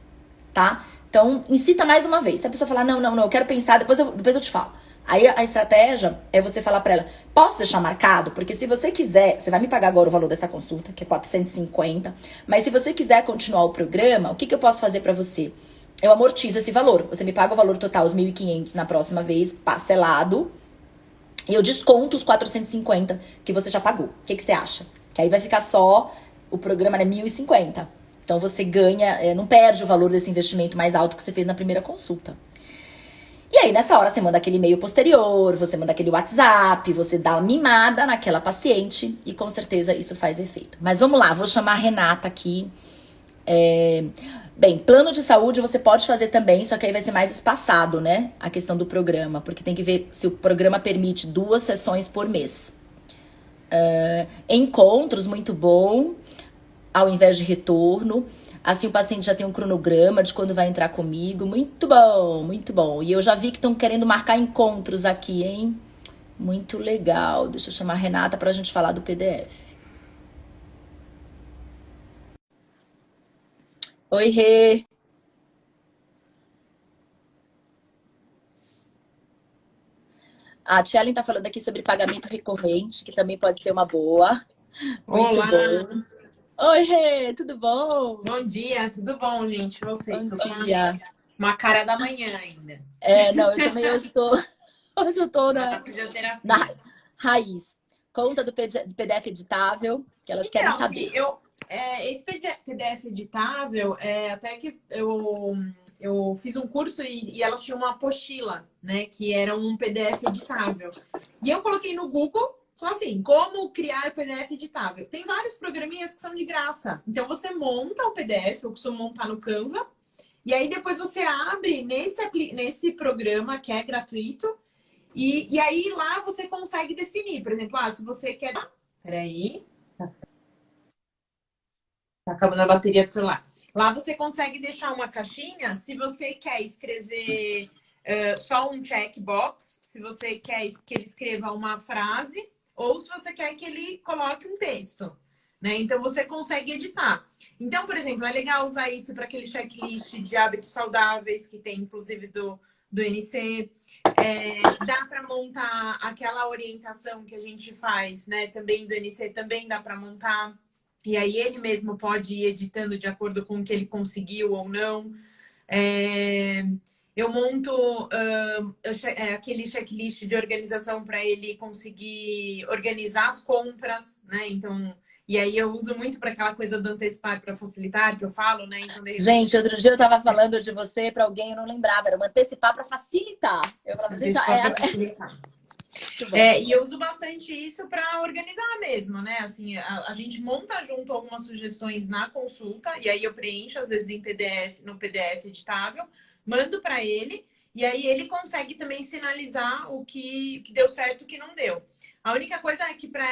Tá? Então, insista mais uma vez. Se a pessoa falar, não, eu quero pensar, depois eu te falo. Aí a estratégia é você falar pra ela, posso deixar marcado? Porque se você quiser, você vai me pagar agora o valor dessa consulta, que é 450, mas se você quiser continuar o programa, o que eu posso fazer pra você? Eu amortizo esse valor. Você me paga o valor total, os 1.500 na próxima vez, parcelado, e eu desconto os 450 que você já pagou. O que você acha? Que aí vai ficar só, o programa é 1.050. Então você ganha, não perde o valor desse investimento mais alto que você fez na primeira consulta. E aí nessa hora você manda aquele e-mail posterior, você manda aquele WhatsApp, você dá uma mimada naquela paciente e com certeza isso faz efeito. Mas vamos lá, vou chamar a Renata aqui. Bem, plano de saúde você pode fazer também, só que aí vai ser mais espaçado, né? A questão do programa, porque tem que ver se o programa permite 2 sessões por mês. Encontros, muito bom, ao invés de retorno. Assim o paciente já tem um cronograma de quando vai entrar comigo. Muito bom, muito bom. E eu já vi que estão querendo marcar encontros aqui, hein? Muito legal. Deixa eu chamar a Renata pra gente falar do PDF. Oi, Rê. A Tchellen tá falando aqui sobre pagamento recorrente, que também pode ser uma boa. Muito Olá, bom. Oi, Rê, tudo bom? bom dia, tudo bom, gente? Vocês? Bom Tô com dia. uma cara da manhã ainda, Não, eu também hoje tô, hoje eu tô na na fisioterapia. raiz. Conta do PDF editável, que elas querem Então, assim, saber. esse PDF editável, até que eu fiz um curso e elas tinham uma apostila, né, que era um PDF editável. E eu coloquei no Google, só assim, como criar PDF editável. Tem vários programinhas que são de graça. Então, você monta o PDF, eu costumo montar no Canva, e aí depois você abre nesse programa que é gratuito, e aí lá você consegue definir. Por exemplo, se você quer... Peraí. Tá acabando a bateria do celular. Lá você consegue deixar uma caixinha se você quer escrever só um checkbox, se você quer que ele escreva uma frase, ou se você quer que ele coloque um texto, né? Então você consegue editar. Então, por exemplo, é legal usar isso para aquele checklist de hábitos saudáveis que tem, inclusive, do NC. Dá para montar aquela orientação que a gente faz, né? Também do NC, também dá para montar. E aí ele mesmo pode ir editando de acordo com o que ele conseguiu ou não. Eu monto aquele checklist de organização para ele conseguir organizar as compras, né? Então, e aí eu uso muito para aquela coisa do antecipar para facilitar, que eu falo, né? Então, de repente, Gente, outro dia eu tava falando de você pra alguém, eu não lembrava, era uma antecipar pra facilitar. Eu falava, gente, antecipar para facilitar. muito bom. E eu uso bastante isso para organizar mesmo, né? Assim, a gente monta junto algumas sugestões na consulta, e aí eu preencho, às vezes, em PDF, no PDF editável, mando para ele, e aí ele consegue também sinalizar o que deu certo e o que não deu. A única coisa é que para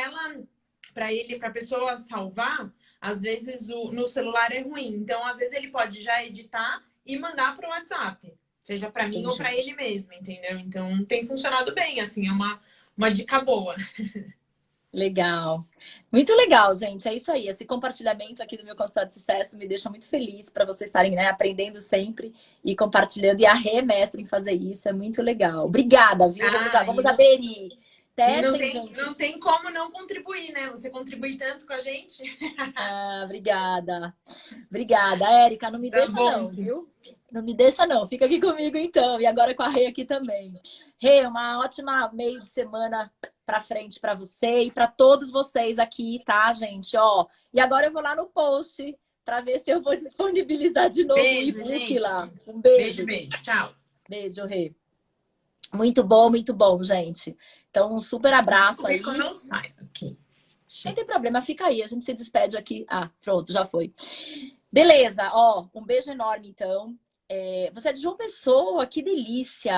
a pessoa salvar, às vezes no celular é ruim. Então, às vezes, ele pode já editar e mandar para o WhatsApp. Seja para mim ou para ele mesmo, entendeu? Então, tem funcionado bem, assim, é uma dica boa. Legal. Muito legal, gente. É isso aí. Esse compartilhamento aqui do meu consultório de sucesso me deixa muito feliz para vocês estarem, né, aprendendo sempre e compartilhando. E a Rê, mestre, em fazer isso. É muito legal. Obrigada, viu? Vamos aderir. E Testem, gente. não tem como não contribuir, né? Você contribui tanto com a gente. Ah, obrigada. Obrigada, Érica. Não me Tá deixa bom, não, sim. viu? Não me deixa não. Fica aqui comigo então. E agora com a Rê aqui também. Rê, uma ótima meio de semana pra frente pra você e pra todos vocês aqui, tá, gente? Ó, e agora eu vou lá no post pra ver se eu vou disponibilizar de novo o Beijo, e-book lá. gente. Um Beijo, beijo. beijo. Tchau. Beijo, Rê. muito bom, gente. Então, um super Deixa abraço eu ver que eu aí. não saio aqui. Não tem problema, fica aí. A gente se despede aqui. Ah, pronto, já foi. Beleza, ó, um beijo enorme, então. Você é de João Pessoa, que delícia!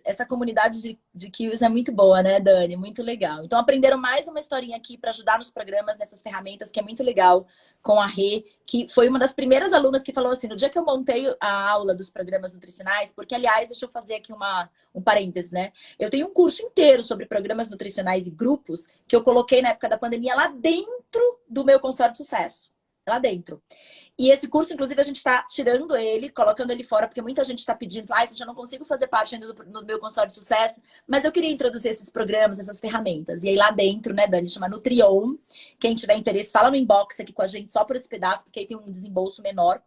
Essa comunidade de Kills é muito boa, né, Dani? Muito legal. Então, aprenderam mais uma historinha aqui para ajudar nos programas, nessas ferramentas, que é muito legal, com a Rê, que foi uma das primeiras alunas que falou assim, no dia que eu montei a aula dos programas nutricionais, porque, aliás, deixa eu fazer aqui um parênteses, né? Eu tenho um curso inteiro sobre programas nutricionais e grupos, que eu coloquei na época da pandemia lá dentro do meu consultório de sucesso. Lá dentro. E esse curso, inclusive, a gente está tirando ele, colocando ele fora, porque muita gente está pedindo, eu não consigo fazer parte ainda do meu consórcio de sucesso, mas eu queria introduzir esses programas, essas ferramentas. E aí lá dentro, né, Dani, chama Nutrion. Quem tiver interesse, fala no inbox aqui com a gente só por esse pedaço, porque aí tem um desembolso menor.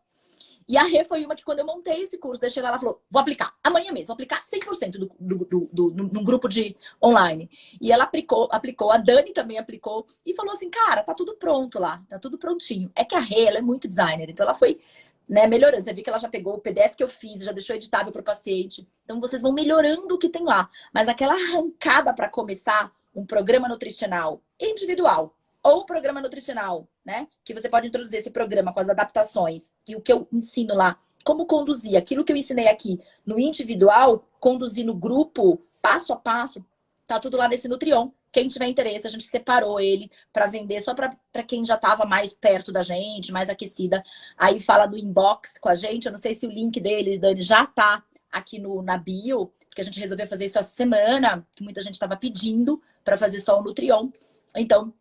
E a Rê foi uma que, quando eu montei esse curso, deixei ela falou, vou aplicar amanhã mesmo, vou aplicar 100% no grupo de online. E ela aplicou, a Dani também aplicou, e falou assim, cara, tá tudo pronto lá, tá tudo prontinho. É que a Rê, ela é muito designer, então ela foi, né, melhorando. Você viu que ela já pegou o PDF que eu fiz, já deixou editável para o paciente. Então, vocês vão melhorando o que tem lá. Mas aquela arrancada para começar um programa nutricional individual, ou o programa nutricional, né? Que você pode introduzir esse programa com as adaptações e o que eu ensino lá, como conduzir aquilo que eu ensinei aqui no individual, conduzir no grupo, passo a passo, tá tudo lá nesse Nutrion. Quem tiver interesse, a gente separou ele para vender só para quem já estava mais perto da gente, mais aquecida. Aí fala do inbox com a gente. Eu não sei se o link dele, Dani, já tá aqui na bio, porque a gente resolveu fazer isso essa semana, que muita gente estava pedindo para fazer só o Nutrion. Então,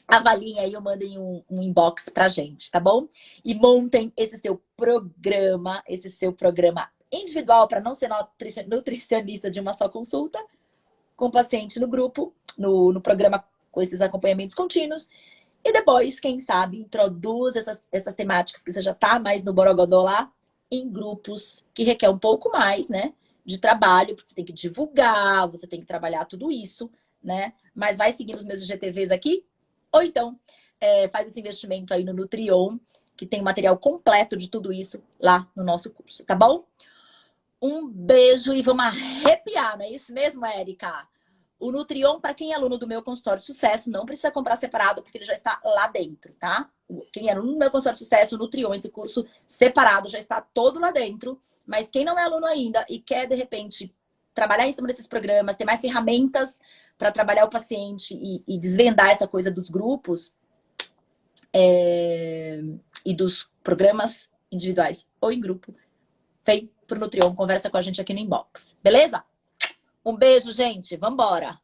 avaliem aí ou mandem um inbox pra gente, tá bom? E montem esse seu programa individual para não ser nutricionista de uma só consulta, com o paciente no grupo, no programa com esses acompanhamentos contínuos. E depois, quem sabe, introduz essas temáticas que você já tá mais no borogodó lá, em grupos que requer um pouco mais, né? De trabalho, porque você tem que divulgar, você tem que trabalhar tudo isso, né? Mas vai seguindo os meus IGTVs aqui, ou então faz esse investimento aí no Nutrion, que tem material completo de tudo isso lá no nosso curso, tá bom? Um beijo e vamos arrepiar, não é isso mesmo, Érica? O Nutrion, para quem é aluno do meu consultório de sucesso, não precisa comprar separado, porque ele já está lá dentro, tá? Quem é aluno do meu consultório de sucesso, o Nutrion, esse curso separado, já está todo lá dentro. Mas quem não é aluno ainda e quer, de repente, trabalhar em cima desses programas, ter mais ferramentas para trabalhar o paciente e desvendar essa coisa dos grupos e dos programas individuais ou em grupo, vem pro Nutrion, conversa com a gente aqui no inbox. Beleza? Um beijo, gente. Vambora!